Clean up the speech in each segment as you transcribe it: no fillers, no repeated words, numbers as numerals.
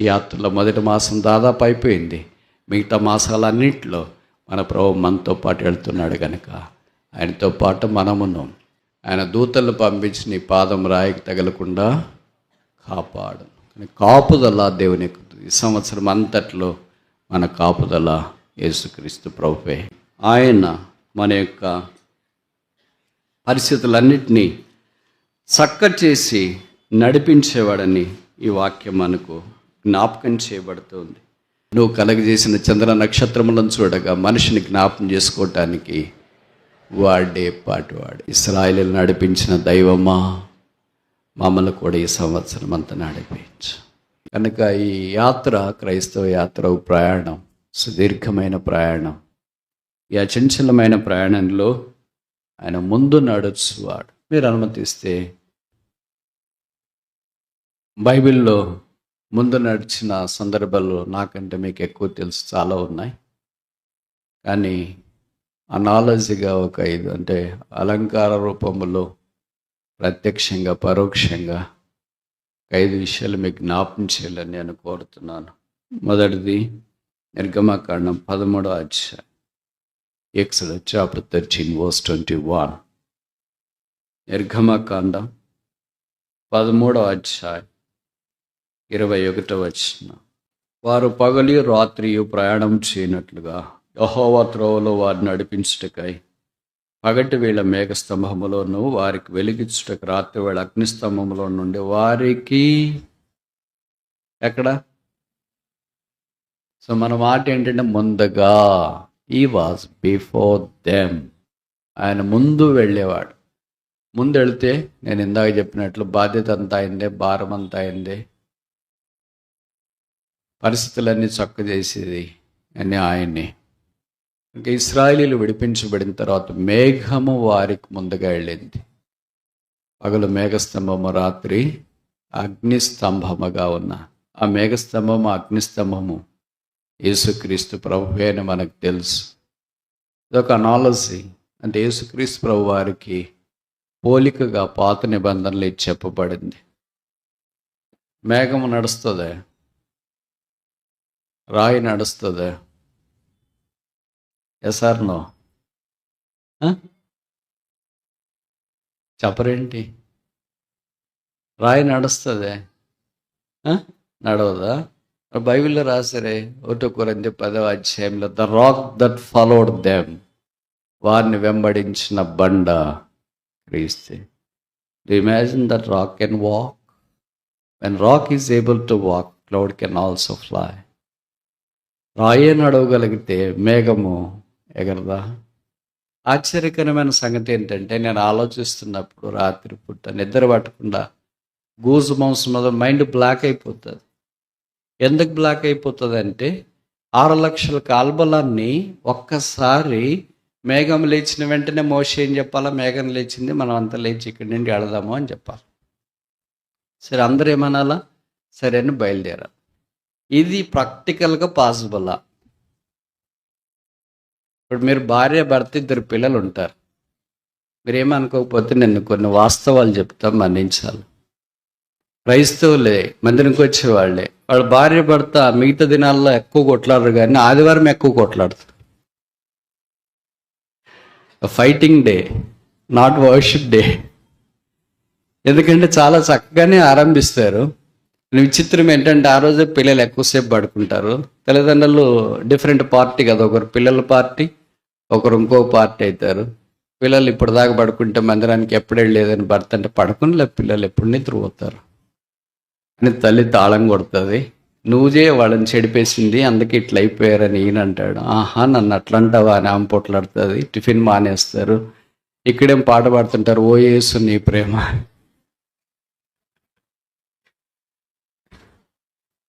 యాత్రలో మొదటి మాసం దాదాపు అయిపోయింది. మిగతా మాసాలన్నింటిలో మన ప్రభు మనతో పాటు వెళ్తున్నాడు కనుక ఆయనతో పాటు మనమును ఆయన దూతలను పంపించి నీ పాదం రాయికి తగలకుండా కాపాడు. కాపుదల దేవుని ఈ సంవత్సరం అంతట్లో మన కాపుదల యేసుక్రీస్తు ప్రభువే. ఆయన మన యొక్క పరిస్థితులన్నిటినీ చక్కచేసి నడిపించేవాడని ఈ వాక్యం మనకు జ్ఞాపకం చేయబడుతుంది. నువ్వు కలగజేసిన చంద్ర నక్షత్రములను చూడగా మనిషిని జ్ఞాపకం చేసుకోవటానికి వాడే పాటువాడు. ఇశ్రాయేలును నడిపించిన దైవమా, మమ్మల్ని కూడా ఈ సంవత్సరం అంతా నడిపించు. కనుక ఈ యాత్ర క్రైస్తవ యాత్ర ప్రయాణం, సుదీర్ఘమైన ప్రయాణం. ఈ అచంచలమైన ప్రయాణంలో ఆయన ముందు నడుచువాడు. మీరు అనుమతిస్తే బైబిల్లో ముందు నడిచిన సందర్భాలు నాకంటే మీకు ఎక్కువ తెలుసు, చాలా ఉన్నాయి. కానీ అనాలజీగా ఒక 5 అంటే అలంకార రూపంలో ప్రత్యక్షంగా పరోక్షంగా 5 విషయాలు మీకు జ్ఞాపకం చేయాలని నేను కోరుతున్నాను. మొదటిది నిర్గమకాండం 13వ అధ్యాయం, ఎక్సోడస్ చాప్టర్ 13 verse 21. నిర్గమకాండం 13వ అధ్యాయం 21వ వచనం. వారు పగలి రాత్రియు ప్రయాణం చేయనట్లుగా యెహోవా త్రోవలో వారిని నడిపించుటకై పగటి వేళ మేఘస్తంభములోను, వారికి వెలిగించుటకు రాత్రి వేళ అగ్నిస్తంభములో నుండి వారికి ఎక్కడ. సో మన మాట ఏంటంటే ముందుగా, ఈ వాజ్ బిఫోర్ దెమ్. ఆయన ముందు వెళ్ళేవాడు. ముందు వెళితే నేను ఇందాక చెప్పినట్లు బాధ్యత అంతా అయిందే, భారం అంతా అయిందే, పరిస్థితులన్నీ చక్కచేసేది అని ఆయన్ని. ఇంకా ఇశ్రాయేలీలు విడిపించబడిన తర్వాత మేఘము వారికి ముందుగా వెళ్ళింది. పగలు మేఘస్తంభము, రాత్రి అగ్నిస్తంభముగా ఉన్న ఆ మేఘస్తంభము అగ్నిస్తంభము యేసుక్రీస్తు ప్రభువే అని మనకు తెలుసు. ఇదొక అనాలజీ. అంటే యేసుక్రీస్తు ప్రభు వారికి పోలికగా పాత నిబంధనలు ఇది చెప్పబడింది. మేఘము నడుస్తుందా? రాయి నడుస్తుందా? Yes or no? చెప్పరేంటి? రాయి నడుస్తుందే? నడవదా? బైబిల్లో రాసారే 1 కొరింథీ 10వ అధ్యాయంలో, the rock that followed them, వారిని వెంబడించిన బండ క్రీస్తే. Do imagine that rock can walk? When rock is able to walk, cloud can also fly. రాయే నడవగలిగితే మేఘము ఎగరదా? ఆశ్చర్యకరమైన సంగతి ఏంటంటే, నేను ఆలోచిస్తున్నప్పుడు రాత్రి పూట నిద్ర పట్టకుండా గూజు మాంసం మీద మైండ్ బ్లాక్ అయిపోతుంది. ఎందుకు బ్లాక్ అయిపోతుంది అంటే, 6 లక్షల కాల్బలాన్ని ఒక్కసారి మేఘం లేచిన వెంటనే మోషే ఏం చెప్పాలా? మేఘం లేచింది, మనం అంతా లేచి ఇక్కడి నుండి వెళదాము అని చెప్పాలి. సరే, అందరూ ఏమనాలా? సరే అని బయలుదేరాలి. ఇది ప్రాక్టికల్గా పాసిబులా? ఇప్పుడు మీరు భార్య భర్త 2 పిల్లలు ఉంటారు. మీరేమనుకోకపోతే నేను కొన్ని వాస్తవాలు చెప్తా, మన్నించాలి. క్రైస్తవులే, మందిరికి వచ్చేవాళ్ళే, వాళ్ళ భార్య భర్త మిగతా దినాల్లో ఎక్కువ కొట్లాడరు, కానీ ఆదివారం ఎక్కువ కొట్లాడతారు. Fighting day, not worship day. ఎందుకంటే చాలా చక్కగానే ఆరంభిస్తారు. విచిత్రం ఏంటంటే, ఆ రోజే పిల్లలు ఎక్కువసేపు పడుకుంటారు. తల్లిదండ్రులు డిఫరెంట్ పార్టీ కదా, ఒకరు పిల్లల పార్టీ, ఒకరు ఇంకో పార్టీ అవుతారు. పిల్లలు ఇప్పుడు దాకా పడుకుంటే మందిరానికి ఎప్పుడు వెళ్ళలేదని భర్త అంటే, పడుకునిలే పిల్లలు ఎప్పుడు నిద్రపోతారు అని తల్లి తాళం కొడుతుంది. నువ్వే వాళ్ళని చెడిపేసింది, అందుకే ఇట్లా అయిపోయారని ఈయన అంటాడు. ఆహా, నన్ను అట్లంటావా అని ఆమె పొట్లాడుతుంది. టిఫిన్ మానేస్తారు. ఇక్కడేం పాట పాడుతుంటారు, ఓ యేసు నీ ప్రేమ.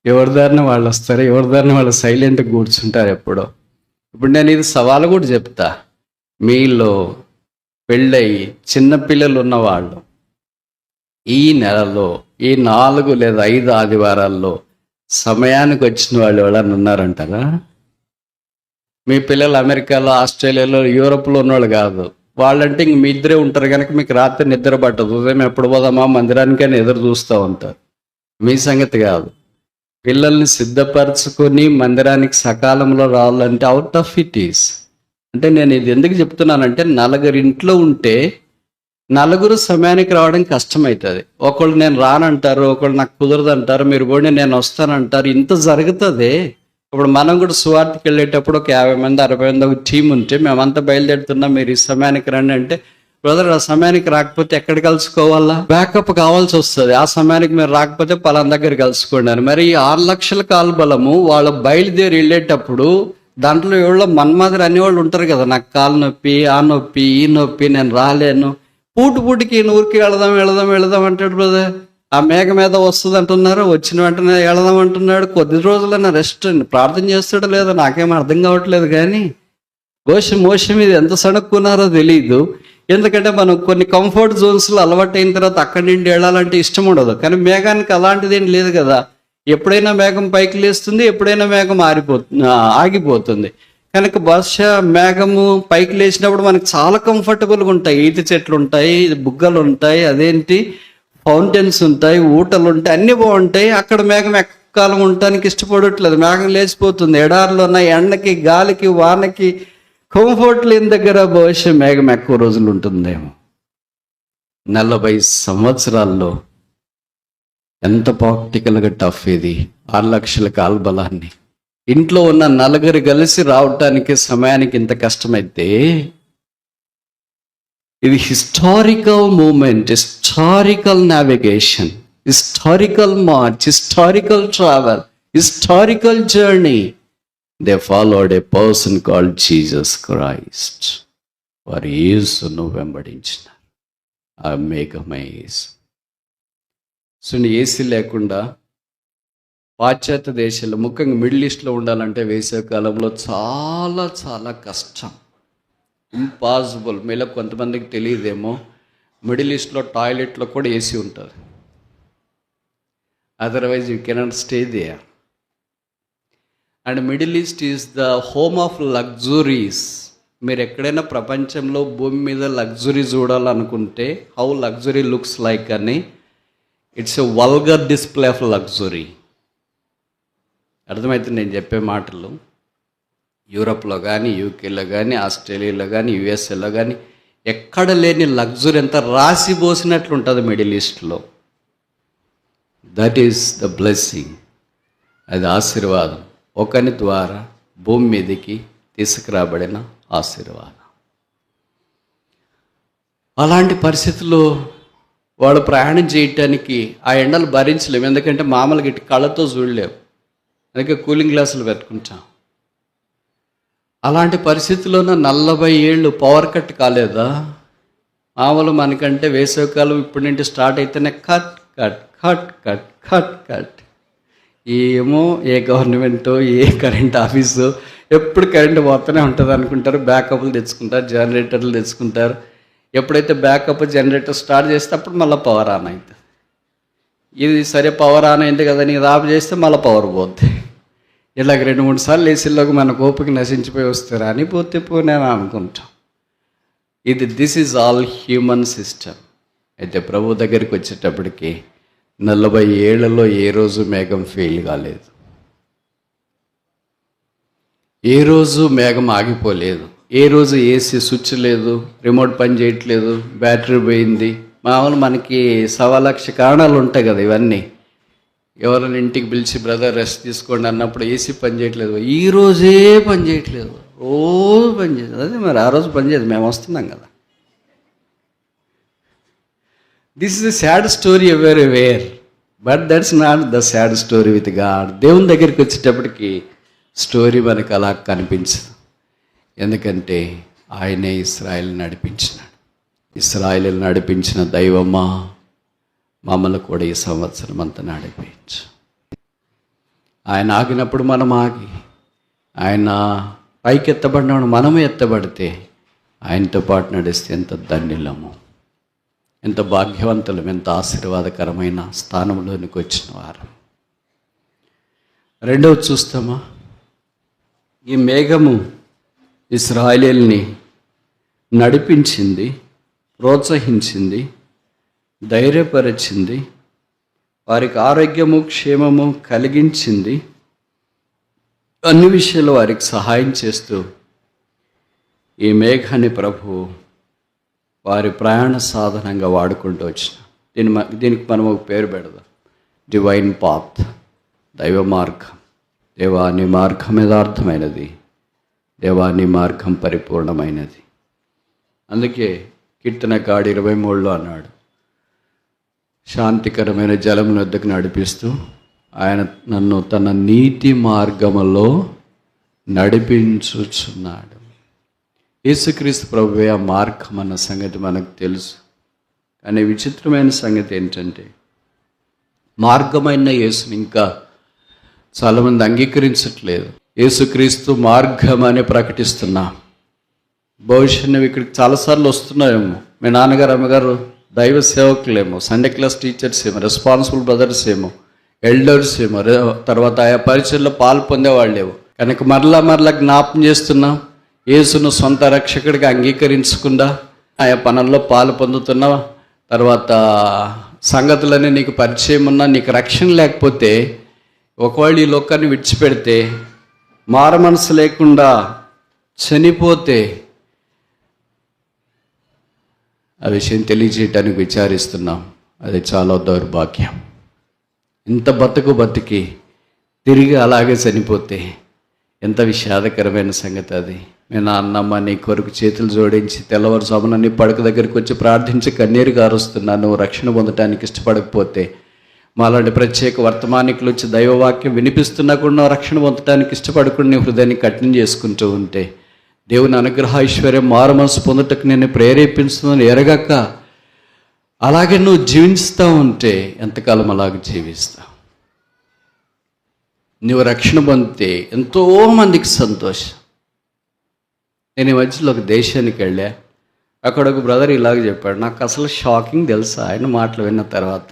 ఎవరిదారిని వాళ్ళు వస్తారు, ఎవరిదారిని వాళ్ళు సైలెంట్గా కూర్చుంటారు ఎప్పుడో. ఇప్పుడు నేను ఇది సవాలు కూడా చెప్తా. మీలో పెళ్ళయి చిన్నపిల్లలు ఉన్నవాళ్ళు ఈ నెలలో ఈ 4 లేదా 5 ఆదివారాల్లో సమయానికి వచ్చిన వాళ్ళు ఎవరన్నా ఉన్నారంటారా? మీ పిల్లలు అమెరికాలో, ఆస్ట్రేలియాలో, యూరోప్లో ఉన్నవాళ్ళు కాదు. వాళ్ళంటే ఇంక మీ ఇద్దరే ఉంటారు కనుక మీకు రాత్రి నిద్ర పట్టదు. ఉదయం ఎప్పుడు పోదామా మందిరానికైనా ఎదురు చూస్తూ ఉంటారు. మీ సంగతి కాదు. పిల్లల్ని సిద్ధపరచుకొని మందిరానికి సకాలంలో రావాలంటే అవుట్ ఆఫ్ ఇట్ ఈస్. అంటే నేను ఇది ఎందుకు చెప్తున్నానంటే, నలుగురు ఇంట్లో ఉంటే నలుగురు సమయానికి రావడం కష్టమవుతుంది. ఒకళ్ళు నేను రానంటారు, ఒకళ్ళు నాకు కుదరదు అంటారు, మీరు కూడా నేను వస్తానంటారు. ఇంత జరుగుతుంది. ఇప్పుడు మనం కూడా సువార్తకి వెళ్ళేటప్పుడు ఒక 50 మంది 60 మంది ఒక టీం ఉంటే మేమంతా బయలుదేరుతున్నాం, మీరు ఈ సమయానికి రండి అంటే, బ్రదర్ ఆ సమయానికి రాకపోతే ఎక్కడ కలుసుకోవాలా? బ్యాకప్ కావాల్సి వస్తుంది. ఆ సమయానికి మీరు రాకపోతే పలానా దగ్గర కలుసుకోండి అని. మరి 6 లక్షల కాల్బలము వాళ్ళు బయలుదేరి వెళ్ళేటప్పుడు దాంట్లో ఎవరో మన్మాదిరి అనేవాళ్ళు ఉంటారు కదా, నాకు కాలు నొప్పి, ఆ నొప్పి, ఈ నొప్పి, నేను రాలేను. పూటికి ఊరికి వెళదాం అంటాడు బ్రదర్. ఆ మేఘ మీద వస్తుంది అంటున్నారు, వచ్చిన వెంటనే వెళదాం అంటున్నాడు. కొద్ది రోజులైనా రెస్ట్ ప్రార్థన చేస్తాడో లేదో నాకేం అర్థం కావట్లేదు. కానీ మోసం మీద ఎంత సణక్కున్నారో తెలియదు. ఎందుకంటే మనం కొన్ని కంఫర్ట్ జోన్స్లో అలవాటు అయిన తర్వాత అక్కడి నుండి వెళ్ళాలంటే ఇష్టం ఉండదు. కానీ మేఘానికి అలాంటిది ఏం లేదు కదా. ఎప్పుడైనా మేఘం పైకి లేస్తుంది, ఎప్పుడైనా మేఘం ఆగిపోతుంది. కనుక బహుశా మేఘము పైకి లేచినప్పుడు మనకి చాలా కంఫర్టబుల్గా ఉంటాయి. ఈత చెట్లు ఉంటాయి, బుగ్గలు ఉంటాయి, అదేంటి ఫౌంటైన్స్ ఉంటాయి, ఊటలు ఉంటాయి, అన్నీ బాగుంటాయి. అక్కడ మేఘం ఎక్కకాలం ఉండటానికి ఇష్టపడట్లేదు. మేఘం లేచిపోతుంది. ఎడారిలో ఉన్న ఎండకి, గాలికి, వానకి కంఫర్ట్ లేని దగ్గర బహుశా మేఘం ఎక్కువ రోజులు ఉంటుందేమో. 40 సంవత్సరాల్లో ఎంత ప్రాక్టికల్గా టఫ్ ఇది. 6 లక్షల కాల్బలాన్ని ఇంట్లో ఉన్న నలుగురు కలిసి రావటానికి సమయానికి ఇంత కష్టమైతే, ఇది historical moment, historical navigation, historical march, historical travel, historical journey. They followed a person called Jesus Christ. వారు యేసును వెంబడించినారు. ఆ మేఘమే యేసు. సో ఏసీ లేకుండా పాశ్చాత్య దేశాల్లో, ముఖ్యంగా మిడిల్ ఈస్ట్లో ఉండాలంటే వేసవికాలంలో చాలా చాలా కష్టం, ఇంపాసిబుల్. మీలో కొంతమందికి తెలియదేమో, మిడిల్ ఈస్ట్లో టాయిలెట్లో కూడా ఏసీ ఉంటుంది. Otherwise you cannot stay there. And Middle East is the home of luxuries. మీరు ఎక్కడైనా ప్రపంచంలో భూమి మీద లగ్జరీ చూడాలనుకుంటే, హౌ లగ్జరీ లుక్స్ లైక్ అని, it's a vulgar display of luxury. అర్థమవుతుంది నేను చెప్పే మాటలు. యూరప్లో కానీ, యూకేలో కానీ, ఆస్ట్రేలియాలో కానీ, యుఎస్ఏలో కానీ ఎక్కడ లేని లగ్జరీ, ఎంత రాసి పోసినట్లు ఉంటుంది మిడిల్ ఈస్ట్లో. That is the blessing. అది ఆశీర్వాదం. ఒకని ద్వారా భూమి మీదకి తీసుకురాబడిన ఆశీర్వాదం. అలాంటి పరిస్థితుల్లో వాళ్ళు ప్రయాణం చేయటానికి ఆ ఎండలు భరించలేము. ఎందుకంటే మామూలుగా ఇటు కళ్ళతో చూడలేము, అందుకే కూలింగ్ గ్లాసులు పెట్టుకుంటాం. అలాంటి పరిస్థితుల్లోనే 40 ఏళ్ళు పవర్ కట్ కాలేదా? మామూలు మనకంటే వేసవికాలం ఇప్పటి నుండి స్టార్ట్ అయితేనే cut cut cut cut cut cut. ఏమో ఏ గవర్నమెంటో, ఏ కరెంట్ ఆఫీసు, ఎప్పుడు కరెంటు పోతూనే ఉంటుంది అనుకుంటారు. బ్యాకప్లు తెచ్చుకుంటారు, జనరేటర్లు తెచ్చుకుంటారు. ఎప్పుడైతే బ్యాకప్ జనరేటర్ స్టార్ట్ చేస్తే అప్పుడు మళ్ళీ పవర్ ఆన్ అవుతుంది. ఇది సరే పవర్ ఆన్ అయింది కదా నీకు ఆఫ్ చేస్తే మళ్ళీ పవర్ పోద్ది. ఇలాగ 2-3 సార్లు ఏసీలోకి మన ఓపిక నశించిపోయి వస్తారు అని పోనే అనుకుంటాం. This is all human system. అయితే ప్రభు దగ్గరికి వచ్చేటప్పటికి 40 ఏళ్లలో ఏ రోజు మేఘం ఫెయిల్ కాలేదు, ఏ రోజు మేఘం ఆగిపోలేదు, ఏ రోజు ఏసీ స్విచ్ లేదు, రిమోట్ పని చేయట్లేదు, బ్యాటరీ పోయింది. మామూలు మనకి 1,00,000 కారణాలు ఉంటాయి కదా. ఇవన్నీ ఎవరైనా ఇంటికి పిలిచి బ్రదర్ రెస్ట్ తీసుకోండి అన్నప్పుడు ఏసీ పని చేయట్లేదు, ఈ రోజే పని చేయట్లేదు, రోజు పని చేయలేదు. అదే మరి ఆ రోజు పని చేయదు, మేము వస్తున్నాం కదా. This is a sad story everywhere, but that's not the sad story with God. దేవుని దగ్గరికి వచ్చేటప్పటికి స్టోరీ మనకు అలా కనిపించదు. ఎందుకంటే ఆయనే ఇశ్రాయేలుని నడిపించినాడు. ఇశ్రాయేలుని నడిపించిన దైవమా, మమ్మల్ని కూడా ఈ సంవత్సరం అంతా నడిపించు. ఆయన ఆగినప్పుడు మనం ఆగి, ఆయన పైకి ఎత్తబడినప్పుడు మనము ఎత్తబడితే ఆయనతో పాటు నడిస్తే ఎంత ధన్యులము, ఎంత భాగ్యవంతులం, ఎంత ఆశీర్వాదకరమైన స్థానంలోనికి వచ్చిన వారు. రెండవది చూస్తామా, ఈ మేఘము ఇశ్రాయేలుని నడిపించింది, ప్రోత్సహించింది, ధైర్యపరిచింది. వారికి ఆరోగ్యము క్షేమము కలిగించింది. అన్ని విషయాల్లో వారికి సహాయం చేస్తూ ఈ మేఘాన్ని ప్రభు వారి ప్రయాణ సాధనంగా వాడుకుంటూ వచ్చిన దీనికి మనం ఒక పేరు పెడదాం, డివైన్ పాత్, దైవ మార్గం. దేవా నీ మార్గం యథార్థమైనది, దేవా నీ మార్గం పరిపూర్ణమైనది. అందుకే కీర్తనకాడు 23లో అన్నాడు, శాంతికరమైన జలం వద్దకు నడిపిస్తూ ఆయన నన్ను తన నీతి మార్గములో నడిపించుచున్నాడు. యేసుక్రీస్తు ప్రభువే ఆ మార్గం అన్న సంగతి మనకు తెలుసు. కానీ విచిత్రమైన సంగతి ఏంటంటే మార్గమైన యేసుని ఇంకా చాలామంది అంగీకరించట్లేదు. యేసుక్రీస్తు మార్గం అని ప్రకటిస్తున్నా. బహుశా నువ్వు ఇక్కడికి చాలాసార్లు వస్తున్నాయేమో, మీ నాన్నగారు అమ్మగారు దైవ సేవకులేమో, సండే క్లాస్ టీచర్స్ ఏమో, రెస్పాన్సిబుల్ బ్రదర్స్ ఏమో, ఎల్డర్స్ ఏమో, తర్వాత ఆయా పరిచయంలో పాలు పొందేవాళ్ళేమో. కనుక మరలా జ్ఞాపం చేస్తున్నాం, యేసును సొంత రక్షకుడిగా అంగీకరించకుండా ఆయా పనుల్లో పాలు పొందుతున్నా, తర్వాత సంగతులన్నీ నీకు పరిచయం ఉన్నా, నీకు రక్షణ లేకపోతే, ఒకవేళ ఈ లోకాన్ని విడిచిపెడితే, మారు మనసు లేకుండా చనిపోతే, ఆ విషయం తెలియజేయటానికి విచారిస్తున్నాం. అది చాలా దౌర్భాగ్యం. ఇంత బతికి తిరిగి అలాగే చనిపోతే ఎంత విషాదకరమైన సంగతి అది. మీ నాన్నమ్మ నీ కొరకు చేతులు జోడించి తెల్లవారుజామున నీ పడక దగ్గరికి వచ్చి ప్రార్థించి కన్నీరు గారుస్తున్నా. నువ్వు రక్షణ పొందటానికి ఇష్టపడకపోతే, మాలాంటి ప్రత్యేక వర్తమానికులు వచ్చి దైవవాక్యం వినిపిస్తున్నా కూడా నువ్వు రక్షణ పొందటానికి ఇష్టపడకుండా నీ హృదయాన్ని కఠినం చేసుకుంటూ ఉంటే, దేవుని అనుగ్రహ ఐశ్వర్యం మారు మనసు పొందటకు నేను ప్రేరేపిస్తుందని ఎరగక అలాగే నువ్వు జీవిస్తూ ఉంటే ఎంతకాలం అలాగే జీవిస్తావు? నువ్వు రక్షణ పొందితే ఎంతోమందికి సంతోషం. నేను ఈ మధ్యలో ఒక దేశానికి వెళ్ళా. అక్కడ ఒక బ్రదర్ ఇలాగ చెప్పాడు. నాకు అసలు షాకింగ్ తెలుసా ఆయన మాటలు విన్న తర్వాత.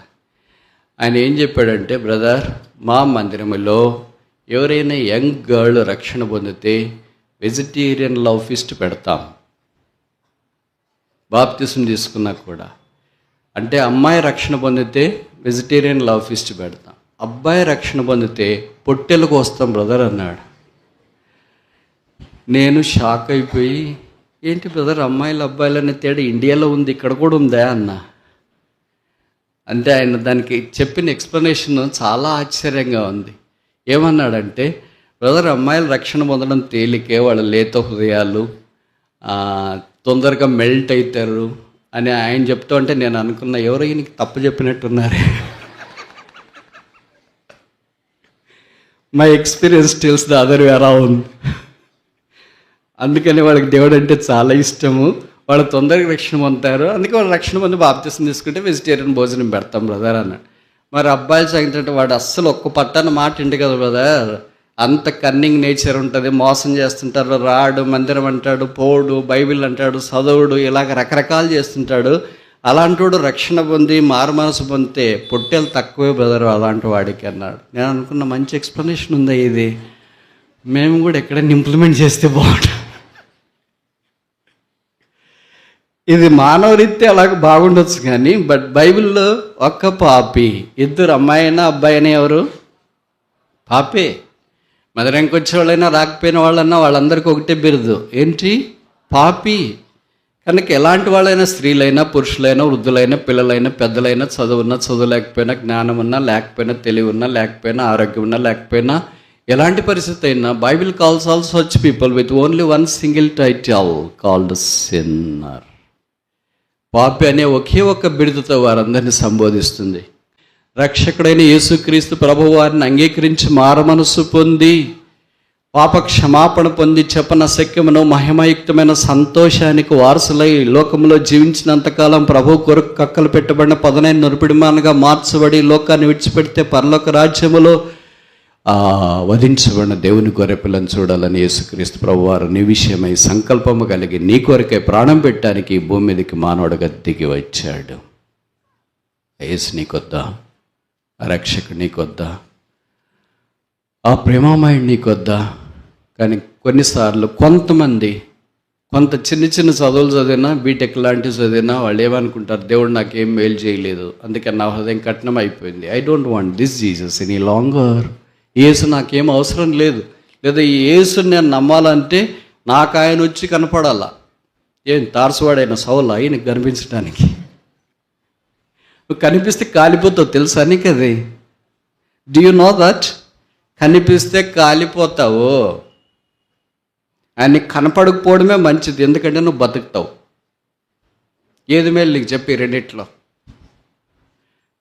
ఆయన ఏం చెప్పాడంటే, బ్రదర్, మా మందిరంలో ఎవరైనా యంగ్ గర్ల్ రక్షణ పొందితే వెజిటేరియన్ లవ్ ఫీస్ట్ పెడతాం. బాప్తిసం తీసుకున్నా కూడా. అంటే అమ్మాయి రక్షణ పొందితే వెజిటేరియన్ లవ్ ఫీస్ట్ పెడతాం, అబ్బాయి రక్షణ పొందితే పొట్టెలకు వస్తాం బ్రదర్ అన్నాడు. నేను షాక్ అయిపోయి, ఏంటి బ్రదర్ అమ్మాయిలు అబ్బాయిలు తేడా ఇండియాలో ఉంది, ఇక్కడ కూడా ఉందా అన్నా. అంటే ఆయన దానికి చెప్పిన ఎక్స్ప్లెనేషన్ చాలా ఆశ్చర్యంగా ఉంది. ఏమన్నాడంటే, బ్రదర్ అమ్మాయిలు రక్షణ పొందడం తేలికే, వాళ్ళ లేత హృదయాలు తొందరగా మెల్ట్ అవుతారు అని ఆయన చెప్తూ ఉంటే నేను అనుకున్నా, ఎవరో ఈయనకి తప్పు చెప్పినట్టున్నారే. My experience tells the other way around. అందుకని వాళ్ళకి దేవుడు అంటే చాలా ఇష్టము, వాళ్ళు తొందరగా రక్షణ పొందుతారు, అందుకే వాళ్ళు రక్షణ పొంది బాప్తిసం తీసుకుంటే వెజిటేరియన్ భోజనం పెడతాం బ్రదర్ అన్నాడు. మరి అబ్బాయిలు సంగతి వాడు అస్సలు ఒక్క పట్టాన మాట ఇంటి కదా బ్రదర్, అంత కన్నింగ్ నేచర్ ఉంటుంది, మోసం చేస్తుంటారు, రాడు, మందిరం అంటాడు, పోడు, బైబిల్ అంటాడు, చదవుడు, ఇలాగ రకరకాలు చేస్తుంటాడు. అలాంటి వాడు రక్షణ పొంది మారు మనసు పొందితే పొట్టెలు తక్కువే బ్రదర్ అలాంటి వాడికి అన్నాడు. నేను అనుకున్న మంచి ఎక్స్ప్లెనేషన్ ఉందా ఇది, మేము కూడా ఎక్కడైనా ఇంప్లిమెంట్ చేస్తే బాగుంటుంది. ఇది మానవరీత్యా అలాగ బాగుండొచ్చు కానీ, బట్ బైబిల్లో ఒక్క పాపి, ఇద్దరు అమ్మాయి అయినా అబ్బాయి అయినా ఎవరు పాపే. మదరంకి వచ్చే వాళ్ళైనా రాకపోయిన వాళ్ళన్నా వాళ్ళందరికీ ఒకటే బిరుదు, ఏంటి? పాపి. కనుక ఎలాంటి వాళ్ళైనా, స్త్రీలైనా పురుషులైనా వృద్ధులైనా పిల్లలైనా పెద్దలైనా, చదువున్నా చదువు లేకపోయినా, జ్ఞానం ఉన్నా లేకపోయినా, తెలివి ఉన్నా లేకపోయినా, ఆరోగ్యం ఉన్నా లేకపోయినా, ఎలాంటి పరిస్థితి అయినా, Bible calls all such people with only one single title called sinner. పాపి అనే ఒకే ఒక్క బిరుదుతో వారందరినీ సంబోధిస్తుంది. రక్షకుడైన యేసుక్రీస్తు ప్రభువు వారిని అంగీకరించి మారమనసు పొంది పాప క్షమాపణ పొంది చెప్పనశక్యమును మహిమయుక్తమైన సంతోషానికి వారసులై లోకంలో జీవించినంతకాలం ప్రభు కొరకు కక్కలు పెట్టబడిన పదునైన నొరిపిడిమానుగా మార్చబడి లోకాన్ని విడిచిపెడితే పరలోక రాజ్యములో వధించబడిన దేవుని గొర్రెపిల్లను చూడాలని యేసుక్రీస్తు ప్రభువారు నీ విషయమై సంకల్పము కలిగి నీ కొరకే ప్రాణం పెట్టడానికి ఈ భూమి మీదకి మానవుడిగా దిగి వచ్చాడు. యేసు నీకొద్దా? ఆ రక్షకుడు నీకొద్దా? ఆ ప్రేమామయుడు నీకొద్దా? కానీ కొన్నిసార్లు కొంతమంది కొంత చిన్న చిన్న చదువులు చదివినా, బీటెక్ లాంటివి చదివినా వాళ్ళు ఏమనుకుంటారు, దేవుడు నాకేం మేలు చేయలేదు, అందుకని నా హృదయం కఠినం అయిపోయింది. I don't want this Jesus any longer. యేసు నాకేం అవసరం లేదు. లేదా ఈ యేసుని నేను నమ్మాలంటే నాకు ఆయన వచ్చి కనపడాలా. ఏం తారసువాడైన సౌలు ఆయనకు కనిపించడానికి? నువ్వు కనిపిస్తే కాలిపోతావు, తెలుసా నీకు అది? Do you know that? కనిపిస్తే కాలిపోతావు. ఆయనకి కనపడకపోవడమే మంచిది, ఎందుకంటే నువ్వు బతుకుతావు. ఏది మేలు నీకు చెప్పి రెండిట్లో?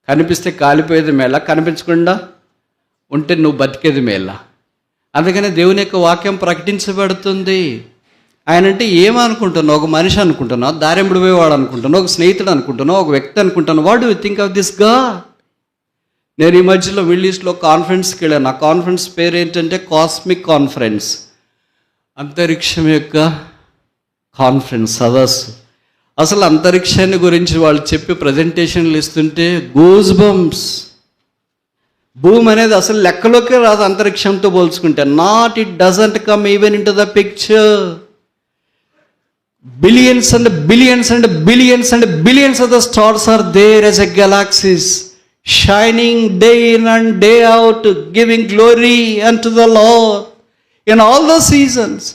కనిపిస్తే కాలిపోయేది మేళ, కనిపించకుండా ఉంటే నువ్వు బతికేది మేళ. అందుకనే దేవుని యొక్క వాక్యం ప్రకటించబడుతుంది. ఆయన అంటే ఏమనుకుంటున్నావు? ఒక మనిషి అనుకుంటున్నావు, దారెంబడి పోయేవాడు అనుకుంటున్నావు, ఒక స్నేహితుడు అనుకుంటున్నావు, ఒక వ్యక్తి అనుకుంటున్నావు. What do you think of this God? నేను ఈ మధ్యలో మిడిల్ ఈస్ట్లో కాన్ఫరెన్స్కి వెళ్ళాను. ఆ కాన్ఫరెన్స్ పేరు ఏంటంటే కాస్మిక్ కాన్ఫరెన్స్, అంతరిక్షం యొక్క కాన్ఫరెన్స్, సదస్సు. అసలు అంతరిక్షాన్ని గురించి వాళ్ళు చెప్పి ప్రజెంటేషన్లు ఇస్తుంటే గూస్ బంప్స్. భూమి అనేది అసలు లెక్కలోకే రాదు అంతరిక్షంతో పోల్చుకుంటే. Not it doesn't come even into the picture. Billions and billions and billions and billions of the stars are there as a galaxies, shining day in and day out, giving glory unto the Lord in all the seasons.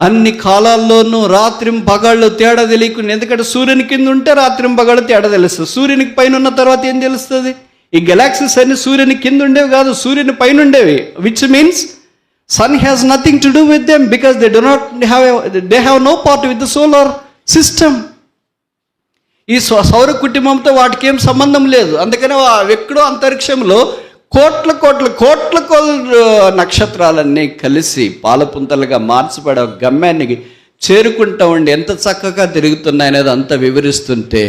అన్ని కాలాల్లోనూ రాత్రిం పగళ్ళు తేడా తెలియకుండా, ఎందుకంటే సూర్యుని కింద ఉంటే రాత్రిం పగళ్ళు తేడా తెలుస్తుంది. సూర్యునికి పైన ఉన్న తర్వాత ఏం తెలుస్తుంది? ఈ గెలాక్సీస్ అన్ని సూర్యుని కింద ఉండేవి కాదు, సూర్యుని పైన ఉండేవి. Which means sun has nothing to do with them, because they have no part with the solar system. ఈ సౌర కుటుంబంతో వాటికి ఏం సంబంధం లేదు. అందుకనే ఎక్కడో అంతరిక్షంలో కోట్ల కోట్ల కోట్ల నక్షత్రాలన్నీ కలిసి పాలపుంతలుగా మార్చబడే గమ్యాన్ని చేరుకుంటూ ఉండి ఎంత చక్కగా తిరుగుతున్నాయనేది అంతా వివరిస్తుంటే,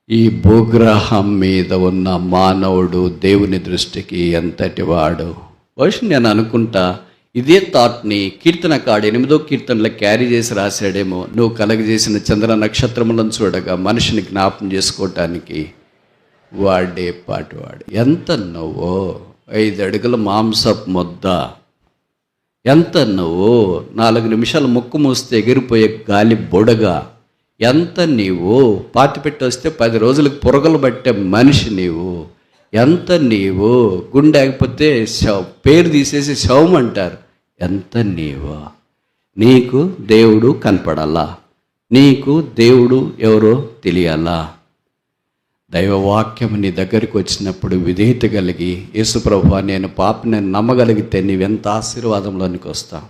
ఈ భూగ్రహం మీద ఉన్న మానవుడు దేవుని దృష్టికి ఎంతటి వాడు. బహుశా నేను అనుకుంటా ఇదే థాట్ని కీర్తనకాడు 8వ కీర్తనలో క్యారీ చేసి రాశాడేమో. నువ్వు కలగజేసిన చంద్ర నక్షత్రములను చూడగా మనిషిని జ్ఞాపం చేసుకోవటానికి వాడే పాటివాడు. ఎంత నువ్వు 5 అడుగుల మాంసపు ముద్ద, ఎంత నువ్వు 4 నిమిషాలు ముక్కు మూస్తే ఎగిరిపోయే గాలి బొడగా, ఎంత నీవు పాతిపెట్టి వస్తే 10 రోజులకు పురగలు పట్టే మనిషి నీవు, ఎంత నీవు గుండె ఆగిపోతే పేరు తీసేసి శవం అంటారు, ఎంత నీవు. నీకు దేవుడు కనపడాలా, నీకు దేవుడు ఎవరో తెలియాలా. దైవవాక్యం నీ దగ్గరికి వచ్చినప్పుడు విధేయత కలిగి, యేసుప్రభువా నేను పాపిని నమ్మగలిగితే నీవెంత ఆశీర్వాదంలోనికి వస్తావు.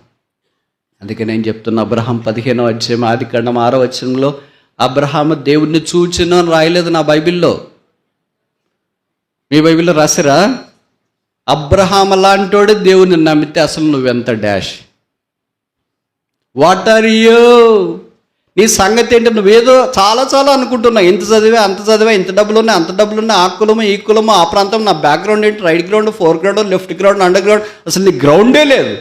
అందుకే నేను చెప్తున్నా, అబ్రహాం 15వ అధ్యాయం ఆదికాండం 6వ వచనంలో అబ్రహాము దేవుణ్ణి చూచెను అని రాయలేదు నా బైబిల్లో. మీ బైబిల్లో రాసిరా? అబ్రహాం లాంటోడే దేవుణ్ణి నమ్మితే అసలు నువ్వెంత డాష్. What are you? నీ సంగతి ఏంటి? నువ్వేదో చాలా చాలా అనుకుంటున్నావు. ఇంత చదివా, అంత చదివా, ఇంత డబ్బులు ఉన్నాయి, అంత డబ్బులు ఉన్నాయి, ఆ కులము ఈ కులము ఆ ప్రాంతం, నా బ్యాక్గ్రౌండ్ ఏంటి, right ground, four ground, left ground, under ground, అసలు నీ గ్రౌండే లేదు.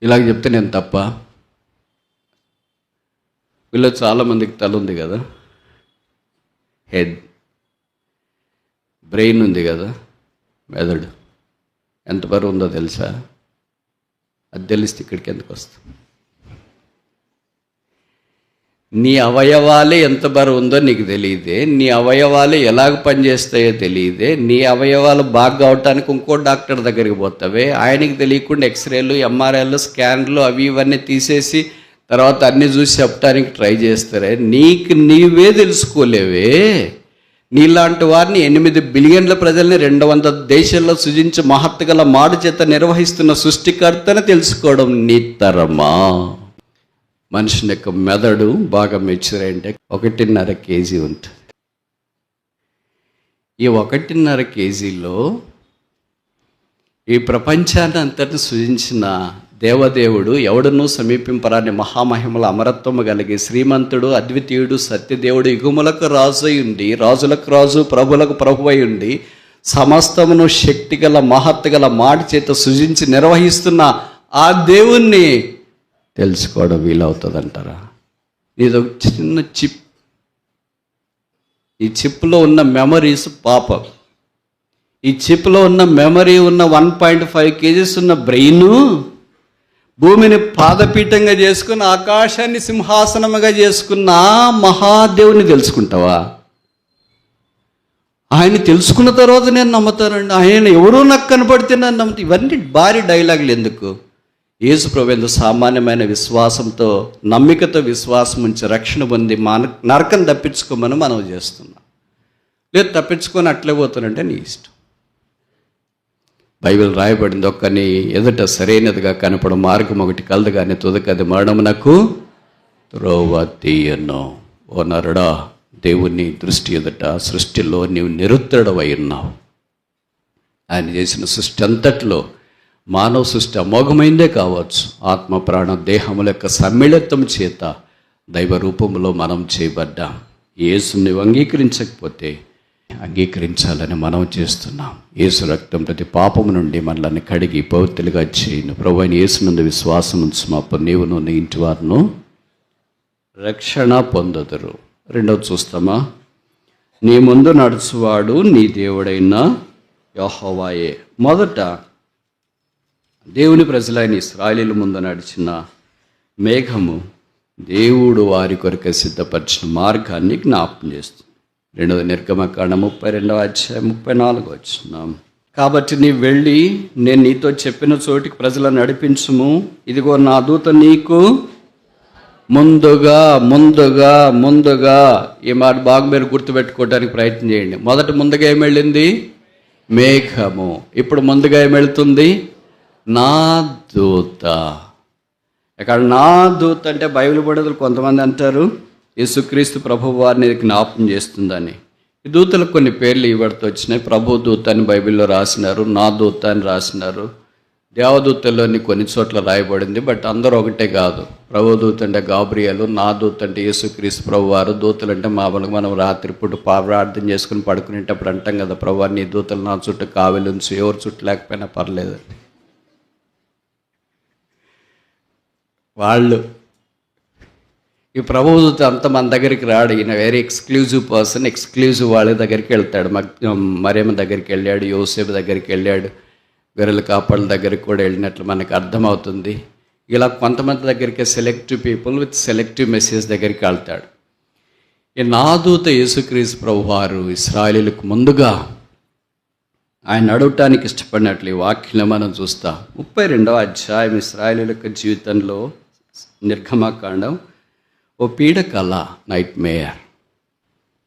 ఇలాగ చెప్తే నేను తప్ప? వీళ్ళు చాలామందికి తల ఉంది కదా, హెడ్, బ్రెయిన్ ఉంది కదా, మెదడు ఎంత బరువు ఉందో తెలుసా? అది తెలిస్తే ఇక్కడికి ఎందుకు వస్తాం? నీ అవయవాలే ఎంత బరువు ఉందో నీకు తెలియదే, నీ అవయవాలు ఎలాగ పనిచేస్తాయో తెలియదే, నీ అవయవాలు బాగా అవటానికి ఇంకో డాక్టర్ దగ్గరికి పోతావే, ఆయనకి తెలియకుండా ఎక్స్రేలు, ఎంఆర్ఐలు, స్కాన్లు అవి ఇవన్నీ తీసేసి తర్వాత అన్నీ చూసి చెప్పడానికి ట్రై చేస్తారే. నీకు నీవే తెలుసుకోలేవే. నీలాంటి వారిని 8 బిలియన్ల ప్రజల్ని 200 దేశాల్లో సృజించి మహత్తుగల మాడు చేత నిర్వహిస్తున్న సృష్టికర్తను తెలుసుకోవడం నీ తరమా? మనిషిని యొక్క మెదడు బాగా మెచ్యూర్ అంటే 1.5 కేజీ ఉంటుంది. ఈ 1.5 కేజీలో ఈ ప్రపంచాన్ని అంతటిని సృజించిన దేవదేవుడు ఎవడనూ సమీపింపరాని మహామహిమల అమరత్వము కలిగి శ్రీమంతుడు, అద్వితీయుడు, సత్యదేవుడు, యుగములకు రాజు అయి ఉండి, రాజులకు రాజు, ప్రభులకు ప్రభు అయి ఉండి, సమస్తమును శక్తిగల మహత్తుగల మాటి చేత సృజించి నిర్వహిస్తున్న ఆ దేవుణ్ణి తెలుసుకోవడం వీలవుతుందంటారా? ఇదొక చిన్న చిప్. ఈ చిప్లో ఉన్న మెమరీస్ పాపం. ఈ చిప్లో ఉన్న మెమరీ ఉన్న 1.5 కేజీస్ ఉన్న భూమిని పాదపీఠంగా చేసుకుని ఆకాశాన్ని సింహాసనముగా చేసుకున్న ఆ మహాదేవుని తెలుసుకుంటావా? ఆయన తెలుసుకున్న తర్వాత నేను నమ్ముతానండి, ఆయన ఎవరో నాకు కనపడితే నన్ను నమ్ముతా. ఇవన్నీ భారీ డైలాగులు ఎందుకు? యేసు ప్రభు ఎంత సామాన్యమైన విశ్వాసంతో, నమ్మికతో విశ్వాసం ఉంచి రక్షణ పొంది నరకం తప్పించుకోమని మనం చేస్తున్నాం. లేదు తప్పించుకొని అట్లే పోతానంటే నీ ఇష్టం. బైబిల్ రాయబడింది, ఒక్కని ఎదుట సరైనదిగా కనపడ మార్గం ఒకటి కలదు కానీ తుదకది మరణమునకు త్రోవ తీయను. ఓ నరుడా, దేవుని దృష్టి ఎదుట సృష్టిలో నీవు నిరుత్తరుడవై ఉన్నావు. ఆయన చేసిన సృష్టి అంతట్లో మానవ సృష్టి అమోఘమైందే కావచ్చు. ఆత్మ ప్రాణ దేహముల యొక్క సమ్మిళితం చేత దైవ రూపంలో మనం చేయబడ్డాం. యేసుని అంగీకరించకపోతే అంగీకరించాలని మనం చేస్తున్నాం. యేసు రక్తం ప్రతి పాపము నుండి మనల్ని కడిగి పవిత్రులుగా చేయను. ప్రభువైన యేసునందు విశ్వాసం ఉంచుము, అప్పుడు నీవును నీ ఇంటి వారును రక్షణ పొందుదురు. రెండవది చూస్తామా? నీ ముందు నడుచువాడు నీ దేవుడైన యెహోవాయే. మొదట దేవుని ప్రజలైన ఇశ్రాయేలీయుల ముందు నడిచిన మేఘము దేవుడు వారి కొరకు సిద్ధపరిచిన మార్గాన్ని జ్ఞాపకం చేస్తుంది. రెండవది నిర్గమకాండం 32:34. కాబట్టి నీవు వెళ్ళి నేను నీతో చెప్పిన చోటికి ప్రజలను నడిపించుము. ఇదిగో నా దూత నీకు ముందుగా ఈ మాట బాగా మీరు గుర్తుపెట్టుకోవడానికి ప్రయత్నం చేయండి. మొదట ముందుగా ఏం వెళ్ళింది? మేఘము. ఇప్పుడు ముందుగా ఏం వెళుతుంది? నా దూత. ఇక్కడ నా దూత అంటే బైబిల్ పడదులు కొంతమంది అంటారు యేసుక్రీస్తు ప్రభు వారిని జ్ఞాపకం చేస్తుందని. ఈ దూతలకు కొన్ని పేర్లు ఇవ్వడుతూ వచ్చినాయి. ప్రభు దూత అని బైబిల్లో రాసినారు, నా దూత అని రాసినారు. దేవదూతల్లోని కొన్ని చోట్ల రాయబడింది, బట్ అందరూ ఒకటే కాదు. ప్రభు దూత అంటే గాబ్రియలు, నా దూత అంటే యేసుక్రీస్తు ప్రభు వారు. దూతలు అంటే మామూలుగా మనం రాత్రిపూట ప్రార్థన చేసుకుని పడుకునేటప్పుడు అంటాం కదా, ప్రభు నీ దూతలు నా చుట్టూ కావలించు, ఎవరు చుట్టూ లేకపోయినా పర్లేదు. వాళ్ళు ఈ ప్రభుదూత అంతా మన దగ్గరికి రాడు. ఈయన వెరీ ఎక్స్క్లూజివ్ పర్సన్. ఎక్స్క్లూజివ్ వాళ్ళ దగ్గరికి వెళ్తాడు. మరియమ్మ దగ్గరికి వెళ్ళాడు, యోసేపు దగ్గరికి వెళ్ళాడు, గొర్రెల కాపాళ్ళ దగ్గరికి కూడా వెళ్ళినట్లు మనకు అర్థమవుతుంది. ఇలా కొంతమంది దగ్గరికి selective people with selective message దగ్గరికి వెళ్తాడు. ఈ నా దూత యేసుక్రీస్తు ప్రభు వారు ఇశ్రాయేలీయులకు ముందుగా ఆయన అడగటానికి ఇష్టపడినట్లు ఈ వాక్యం మనం చూస్తాం. 32వ అధ్యాయం ఇశ్రాయేలీయుల యొక్క జీవితంలో నిర్గమకాండం ఓ పీడకల, నైట్ మేయర్.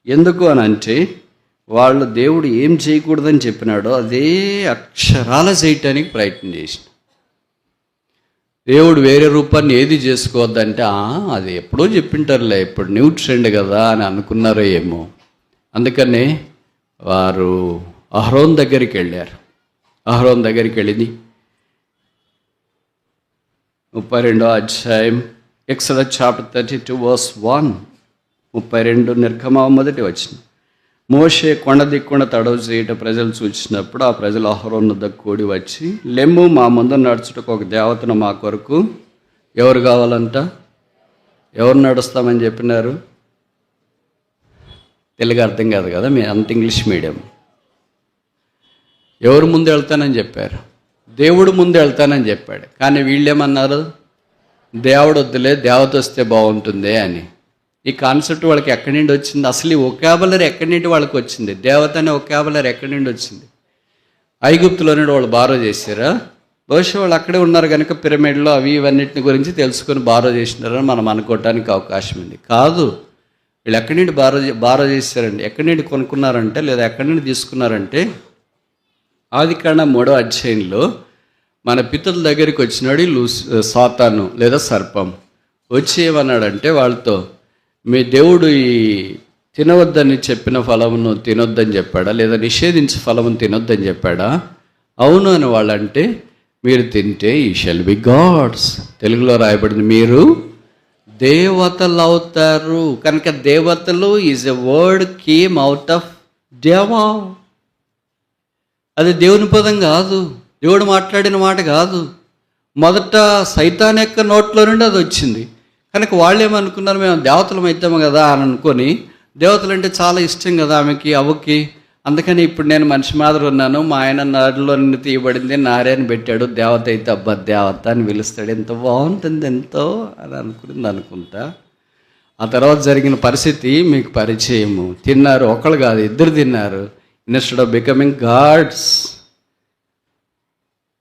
ఎందుకు అని అంటే వాళ్ళు దేవుడు ఏం చేయకూడదని చెప్పినాడో అదే అక్షరాల చేయటానికి ప్రయత్నం చేసిన. దేవుడు వేరే రూపాన్ని ఏది చేసుకోవద్దంటే అది ఎప్పుడో చెప్పింటారులే, ఇప్పుడు న్యూ ట్రెండ్ కదా అని అనుకున్నారో ఏమో. అందుకనే వారు అహరోన్ దగ్గరికి వెళ్ళారు. అహరోన్ దగ్గరికి వెళ్ళింది 32వ అధ్యాయం ఎక్సోడస్ చాప్టర్ 32:1. 32 నిర్గమం 1వ వచనం. మోషే కొండ దిక్కున తడవు చేయటం ప్రజలు చూసినప్పుడు ఆ ప్రజలు అహరోను వద్దకు కూడి వచ్చి, లెమ్ము మా ముందు నడుచుటకు ఒక దేవతను మా కొరకు. ఎవరు కావాలంట? ఎవరు నడుస్తామని చెప్పినారు? తెలుగు అర్థం కాదు కదా, మీ అంత ఇంగ్లీష్ మీడియం. ఎవరు ముందు వెళ్తానని చెప్పారు? దేవుడు ముందు వెళ్తానని చెప్పాడు. కానీ వీళ్ళేమన్నారు? దేవుడు వద్దులే, దేవత వస్తే బాగుంటుంది అని. ఈ కాన్సెప్ట్ వాళ్ళకి ఎక్కడి నుండి వచ్చింది? అసలు ఈ ఒకాబులరీ ఎక్కడి నుండి వాళ్ళకి వచ్చింది? దేవత అనే ఒకాబులరీ ఎక్కడి నుండి వచ్చింది? ఐగుప్తులో నుండి వాళ్ళు బారో చేశారా? బహుశా వాళ్ళు అక్కడే ఉన్నారు కనుక పిరమిడ్లో అవి ఇవన్నిటిని గురించి తెలుసుకొని బారో చేసినారని మనం అనుకోవటానికి అవకాశం ఉంది. కాదు, వీళ్ళు ఎక్కడి నుండి బారో చేశారండి, ఎక్కడి నుండి కొనుక్కున్నారంటే, లేదా ఎక్కడి నుండి తీసుకున్నారంటే, ఆదికాండం 3వ అధ్యాయంలో మన పితరుల దగ్గరికి వచ్చినాడు సాతాను లేదా సర్పం. వచ్చి ఏమన్నాడంటే వాళ్ళతో, మీ దేవుడు ఈ తినవద్దని చెప్పిన ఫలమును తినొద్దని చెప్పాడా, లేదా నిషేధించే ఫలమును తినొద్దని చెప్పాడా? అవును అని వాళ్ళంటే, మీరు తింటే ఈ షెల్ బి గాడ్స్. తెలుగులో రాయబడింది, మీరు దేవతలు అవుతారు. కనుక దేవతలు is a word came out of దేవా. అది దేవుని పదం కాదు, దేవుడు మాట్లాడిన మాట కాదు. మొదట సైతాన్ యొక్క నోట్లో నుండి అది వచ్చింది. కనుక వాళ్ళు ఏమనుకున్నారు, మేము దేవతలం అవుతాము కదా అని అనుకొని, దేవతలు అంటే చాలా ఇష్టం కదా ఆమెకి, అవ్వకి. అందుకని ఇప్పుడు నేను మనిషి మాదిరి ఉన్నాను, మా ఆయన నారులో నిన్ను తీయబడింది, నారాయణ పెట్టాడు, దేవత అయితే అబ్బా దేవత అని పిలుస్తాడు, ఎంత బాగుంటుంది ఎంతో అని అనుకుంటా. ఆ తర్వాత జరిగిన పరిస్థితి మీకు పరిచయము. తిన్నారు, ఒకళ్ళు కాదు ఇద్దరు తిన్నారు. ఇన్స్టెడ్ ఆఫ్ బికమింగ్ గాడ్స్,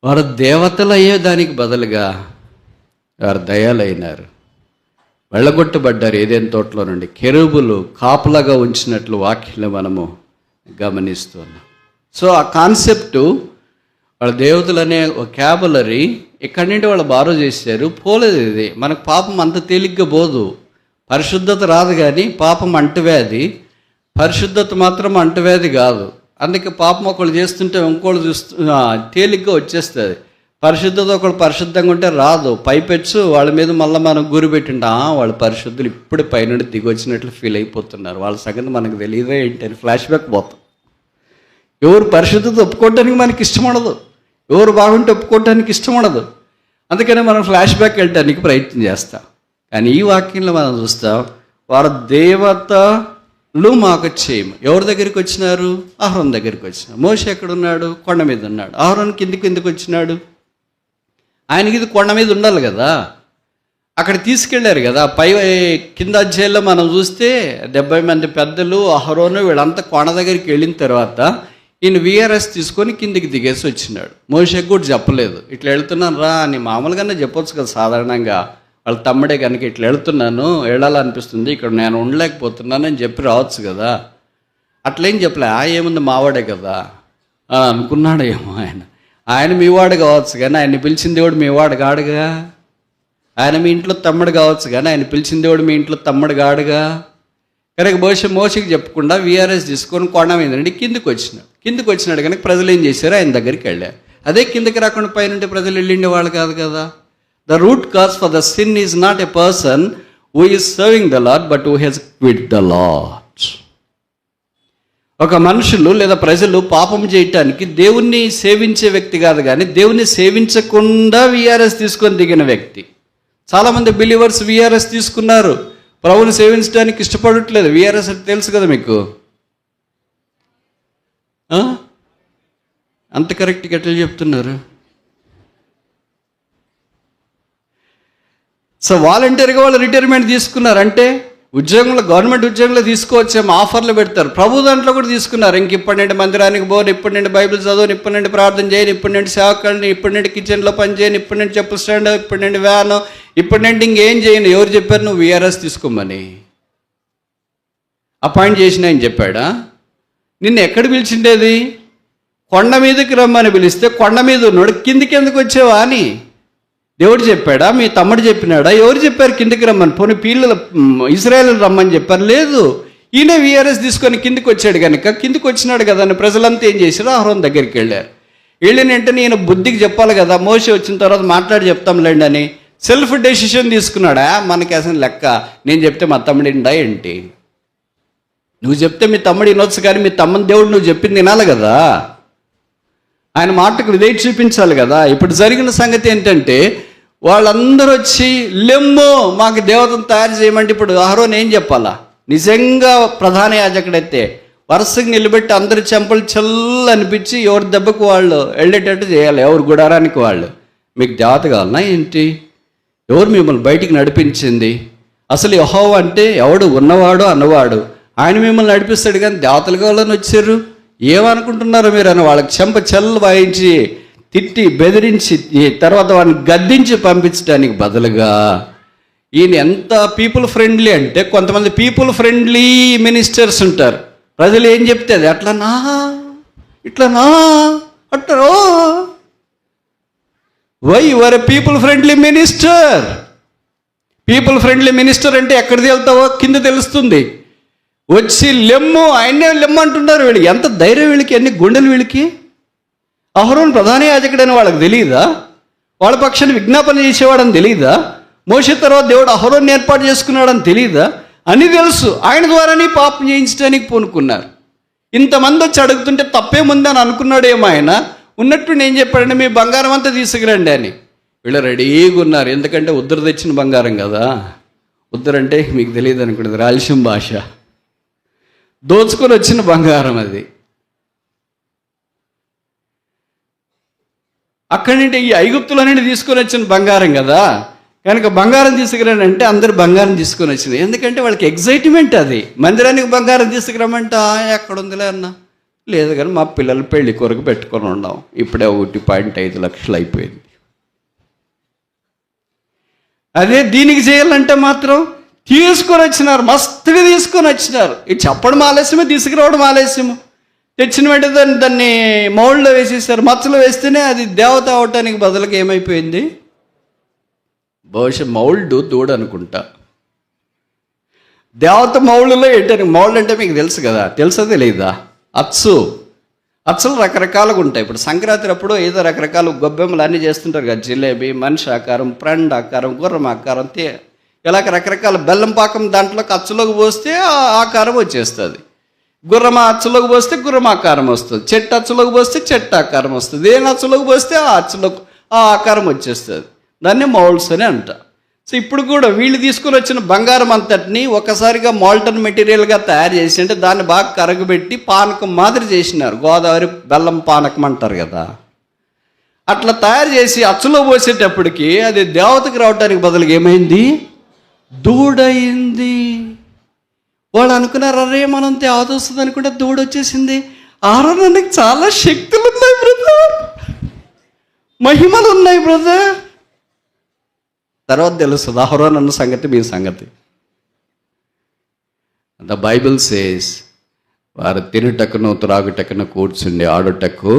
వారు దేవతలు అయ్యేదానికి బదులుగా వారు దయాలైనారు, వెళ్ళగొట్టబడ్డారు ఏదైనా తోటలో నుండి. కెరూబులు కాపులాగా ఉంచినట్లు వాక్యంలో మనము గమనిస్తున్నాం. సో ఆ కాన్సెప్టు వాళ్ళ దేవతలనే ఒక క్యాబులరీ ఇక్కడి నుండి వాళ్ళు బారో చేశారు. పోలేదు, ఇది మనకు పాపం అంత తేలిగ్గా పోదు. పరిశుద్ధత రాదు కానీ పాపం అంటువ్యాధి, పరిశుద్ధత మాత్రం అంటువ్యాధి కాదు. అందుకే పాపం ఒకళ్ళు చేస్తుంటే ఇంకోళ్ళు తేలిగ్గా వచ్చేస్తుంది. పరిశుద్ధత ఒకళ్ళు పరిశుద్ధంగా ఉంటే రాదు, పైపెచ్చు వాళ్ళ మీద మళ్ళీ మనం గురి పెట్టింటాం, వాళ్ళు పరిశుద్ధులు ఇప్పుడు పైనుండి దిగి వచ్చినట్లు ఫీల్ అయిపోతున్నారు, వాళ్ళ సంగతి మనకు తెలియదే ఏంటి అని ఫ్లాష్ బ్యాక్ పోతాం. ఎవరు పరిశుద్ధత ఒప్పుకోవడానికి మనకి ఇష్టం ఉండదు, ఎవరు బాగుంటే ఒప్పుకోవడానికి ఇష్టం ఉండదు. అందుకనే మనం ఫ్లాష్ బ్యాక్ వెళ్ళడానికి ప్రయత్నం చేస్తాం. కానీ ఈ వాక్యంలో మనం చూస్తాం, వారు దేవతలు మాకు చేయము. ఎవరి దగ్గరికి వచ్చినారు? అహరోన్ దగ్గరికి వచ్చినారు. మోషే ఎక్కడున్నాడు? కొండ మీద ఉన్నాడు. అహరోన్ కిందకి వచ్చినాడు? ఆయనకి ఇది కొండ మీద ఉండాలి కదా, అక్కడ తీసుకెళ్ళారు కదా. కింద అధ్యాయంలో మనం చూస్తే 70 మంది పెద్దలు, అహరోను వీళ్ళంతా కొండ దగ్గరికి వెళ్ళిన తర్వాత ఈయన VRS తీసుకొని కిందికి దిగేసి వచ్చినాడు. మోషేకి కూడా చెప్పలేదు, ఇట్లా వెళ్తున్నాను రా అని. మామూలుగానే చెప్పొచ్చు కదా సాధారణంగా, వాళ్ళ తమ్ముడే కనుక ఇట్లా వెళ్తున్నాను, వెళ్ళాలనిపిస్తుంది, ఇక్కడ నేను ఉండలేకపోతున్నాను అని చెప్పి రావచ్చు కదా. అట్లేం చెప్పలే, ఏముంది మావాడే కదా అని అనుకున్నాడు ఏమో ఆయన మీవాడు కావచ్చు కానీ ఆయన పిలిచిన దేవుడు మీవాడు కాడుగా. ఆయన మీ ఇంట్లో తమ్ముడు కావచ్చు కానీ ఆయన పిలిచిన దేవుడు మీ ఇంట్లో తమ్ముడు కాడుగా. కనుక మోషకి చెప్పకుండా VRS తీసుకొని కొండ మీద కిందికి వచ్చినాడు కనుక ప్రజలు ఏం చేశారు? ఆయన దగ్గరికి వెళ్ళారు. అదే కిందకి రాకుండా పైన ప్రజలు వెళ్ళిండే వాళ్ళు కాదు కదా. The root cause for the sin is not a person who is serving the Lord but who has quit the Lord. ఒక మనుషులు లేదా ప్రజలు పాపం చేయటానికి దేవుణ్ణి సేవించే వ్యక్తి కాదు కానీ దేవుణ్ణి సేవించకుండా VRS తీసుకొని దిగిన వ్యక్తి. చాలామంది బిలీవర్స్ VRS తీసుకున్నారు, ప్రభువుని సేవించడానికి ఇష్టపడట్లేదు. VRS అంటే తెలుసు కదా మీకు, అంత కరెక్ట్గా ఎట్లా చెప్తున్నారు? సో వాలంటీర్గా వాళ్ళు రిటైర్మెంట్ తీసుకున్నారు అంటే ఉద్యోగంలో, గవర్నమెంట్ ఉద్యోగంలో తీసుకోవచ్చేమో, ఆఫర్లు పెడతారు. ప్రభు దాంట్లో కూడా తీసుకున్నారు. ఇంక ఇప్పటి నుండి మందిరానికి పోను, ఇప్పటి నుండి బైబిల్ చదవను, ఇప్పటి నుండి ప్రార్థన చేయను, ఇప్పటి నుండి సేవకుల్ని, ఇప్పటి నుండి కిచెన్లో పని చేయను, ఇప్పటి నుండి చెప్పులు స్టాండ్, ఇప్పటి నుండి వ్యాను, ఇప్పటి నుండి ఇంకేం చేయను. ఎవరు చెప్పారు నువ్వు VRS తీసుకోమని? అపాయింట్ చేసిన ఆయన చెప్పాడా? నిన్ను ఎక్కడ పిలిచిండేది? కొండ మీదకి రమ్మని పిలిస్తే కొండ మీద ఉన్నాడు, కిందికి ఎందుకు వచ్చావా అని దేవుడు చెప్పాడా? మీ తమ్ముడు చెప్పినాడా? ఎవరు చెప్పారు కిందికి రమ్మని? పోనీ పిల్లలు ఇజ్రాయేల్ రమ్మని చెప్పారు? లేదు, ఈయన VRS తీసుకొని కిందికి వచ్చాడు కనుక కిందికి వచ్చినాడు కదా అని ప్రజలంతా ఏం చేశారు? అహరోన్ దగ్గరికి వెళ్ళారు. వెళ్ళిన వెంటనే ఈయన బుద్ధికి చెప్పాలి కదా, మోషే వచ్చిన తర్వాత మాట్లాడి చెప్తాంలేండి అని సెల్ఫ్ డెసిషన్ తీసుకున్నాడా? మనకి అసలు లెక్క, నేను చెప్తే మా తమ్ముడు విండా ఏంటి? నువ్వు చెప్తే మీ తమ్ముడు వినొచ్చు కానీ మీ తమ్ముని దేవుడు నువ్వు చెప్పింది వినాలి కదా, ఆయన మాటకు విధేయత చూపించాలి కదా. ఇప్పుడు జరిగిన సంగతి ఏంటంటే వాళ్ళందరూ వచ్చి లెమ్మో మాకు దేవతను తయారు చేయమంటే ఇప్పుడు అహరోన్ ఏం చెప్పాలా? నిజంగా ప్రధాన యాజకుడైతే వరుసగా నిలబెట్టి అందరి చెంపలు చల్లు అనిపించి ఎవరి దెబ్బకు వాళ్ళు వెళ్ళేటట్టు చేయాలి, ఎవరు గుడారానికి వాళ్ళు. మీకు దేవత కావాలన్నా ఏంటి? ఎవరు మిమ్మల్ని బయటికి నడిపించింది? అసలు యెహోవా అంటే ఎవడు? ఉన్నవాడు అన్నవాడు, ఆయన మిమ్మల్ని నడిపిస్తాడు కానీ దేవతలు కావాలని వచ్చారు ఏమనుకుంటున్నారు మీరు అని వాళ్ళకి చెంప చల్లు వాయించి తిట్టి బెదిరించి తర్వాత వాడిని గద్దించి పంపించడానికి బదులుగా ఈయన ఎంత పీపుల్ ఫ్రెండ్లీ అంటే, కొంతమంది పీపుల్ ఫ్రెండ్లీ మినిస్టర్స్ ఉంటారు, ప్రజలు ఏం చెప్తే అది అట్లనా ఇట్లనా అంటారు. Why you're a people friendly minister? People friendly minister అంటే ఎక్కడికి వెళ్తావో కింద తెలుస్తుంది. వచ్చి లెమ్ము, ఆయనే లెమ్ము అంటున్నారు. వీళ్ళు ఎంత ధైర్యం, వీళ్ళకి ఎన్ని గుండెలు వీళ్ళకి. అహరోన్ ప్రధాన యాజకుడని వాళ్ళకి తెలియదా? వాళ్ళ పక్షాన్ని విజ్ఞాపన చేసేవాడని తెలియదా? మోషే తర్వాత దేవుడు అహరోన్ ఏర్పాటు చేసుకున్నాడని తెలియదా? అని తెలుసు. ఆయన ద్వారానే పాపం చేయించడానికి పూనుకున్నారు. ఇంతమంది వచ్చి అడుగుతుంటే తప్పేముందని అనుకున్నాడేమో ఆయన. ఉన్నట్టు నేను చెప్పాడంటే మీ బంగారం అంతా తీసుకురండి అని. వీళ్ళు రెడీగా ఉన్నారు, ఎందుకంటే ఉద్దరు తెచ్చిన బంగారం కదా. ఉద్దరు అంటే మీకు తెలియదు అనుకుంటుంది, రాయలసీమ భాష. దోచుకొని వచ్చిన బంగారం అది. అక్కడి నుండి ఈ ఐగుప్తుల నుండి తీసుకొని వచ్చిన బంగారం కదా, కనుక బంగారం తీసుకురానంటే అందరూ బంగారం తీసుకొని వచ్చింది. ఎందుకంటే వాళ్ళకి ఎగ్జైట్మెంట్. అది మందిరానికి బంగారం తీసుకురామంటే ఎక్కడుందిలే అన్న, లేదు కానీ మా పిల్లలు పెళ్లి కొరకు పెట్టుకొని ఉన్నాం, ఇప్పుడే 1.5 లక్షలు అయిపోయింది. అదే దీనికి చేయాలంటే మాత్రం తీసుకొని వచ్చినారు, మస్తుగా తీసుకొని వచ్చినారు. ఇది చెప్పడం ఆలస్యమే, తీసుకురావడం ఆలస్యము. తెచ్చిన వెంటనే దాన్ని మౌల్డ్లో వేసేసారు. మచ్చలో వేస్తేనే అది దేవత అవటానికి బదులుగా ఏమైపోయింది, బహుశా మౌల్డ్ దూడ అనుకుంటా. దేవత మౌళ్ళలో ఏంటని, మౌల్డ్ అంటే మీకు తెలుసు కదా, తెలుసా తెలియదా? అచ్చులు రకరకాలుగా ఉంటాయి. ఇప్పుడు సంక్రాంతి అప్పుడు ఏదో రకరకాల గొబ్బెమ్మలు అన్నీ చేస్తుంటారు కదా, జిలేబీ, మనిషి ఆకారం, ప్రండ్ ఆకారం, గుర్రం ఆకారం, ఇలాగ రకరకాల బెల్లం పాకం దాంట్లోకి అచ్చులోకి పోస్తే ఆ ఆకారం వచ్చేస్తుంది. గుర్రం అచ్చులోకి పోస్తే గుర్రం ఆకారం వస్తుంది, చెట్టు అచ్చులోకి పోస్తే చెట్టు ఆకారం వస్తుంది, ఏ అచ్చులోకి పోస్తే ఆ అచ్చులోకి ఆ ఆకారం వచ్చేస్తుంది. దాన్ని మౌల్డ్స్ అని అంట. సో ఇప్పుడు కూడా వీళ్ళు తీసుకుని వచ్చిన బంగారం అంతటిని ఒకసారిగా మాల్టన్ మెటీరియల్గా తయారు చేసి, అంటే దాన్ని బాగా కరగబెట్టి పానకం మాదిరి చేసినారు. గోదావరి బెల్లం పానకం అంటారు కదా, అట్లా తయారు చేసి అచ్చులో పోసేటప్పటికి అది దేవతకి రావడానికి బదులుగా ఏమైంది, దూడయింది. వాళ్ళు అనుకున్నారు, అరే మనం దేవత వస్తుంది అనుకుంటే దూడ వచ్చేసింది. ఆరోనానికి చాలా శక్తులు ఉన్నాయి బ్రదర్, మహిమలు ఉన్నాయి బ్రదర్. తర్వాత తెలుస్తుంది అహరోన్ అన్న సంగతి మీ సంగతి. ద బైబిల్ సేస్, వారు తినుటకును త్రాగుటకును కూర్చుండి ఆడుటకు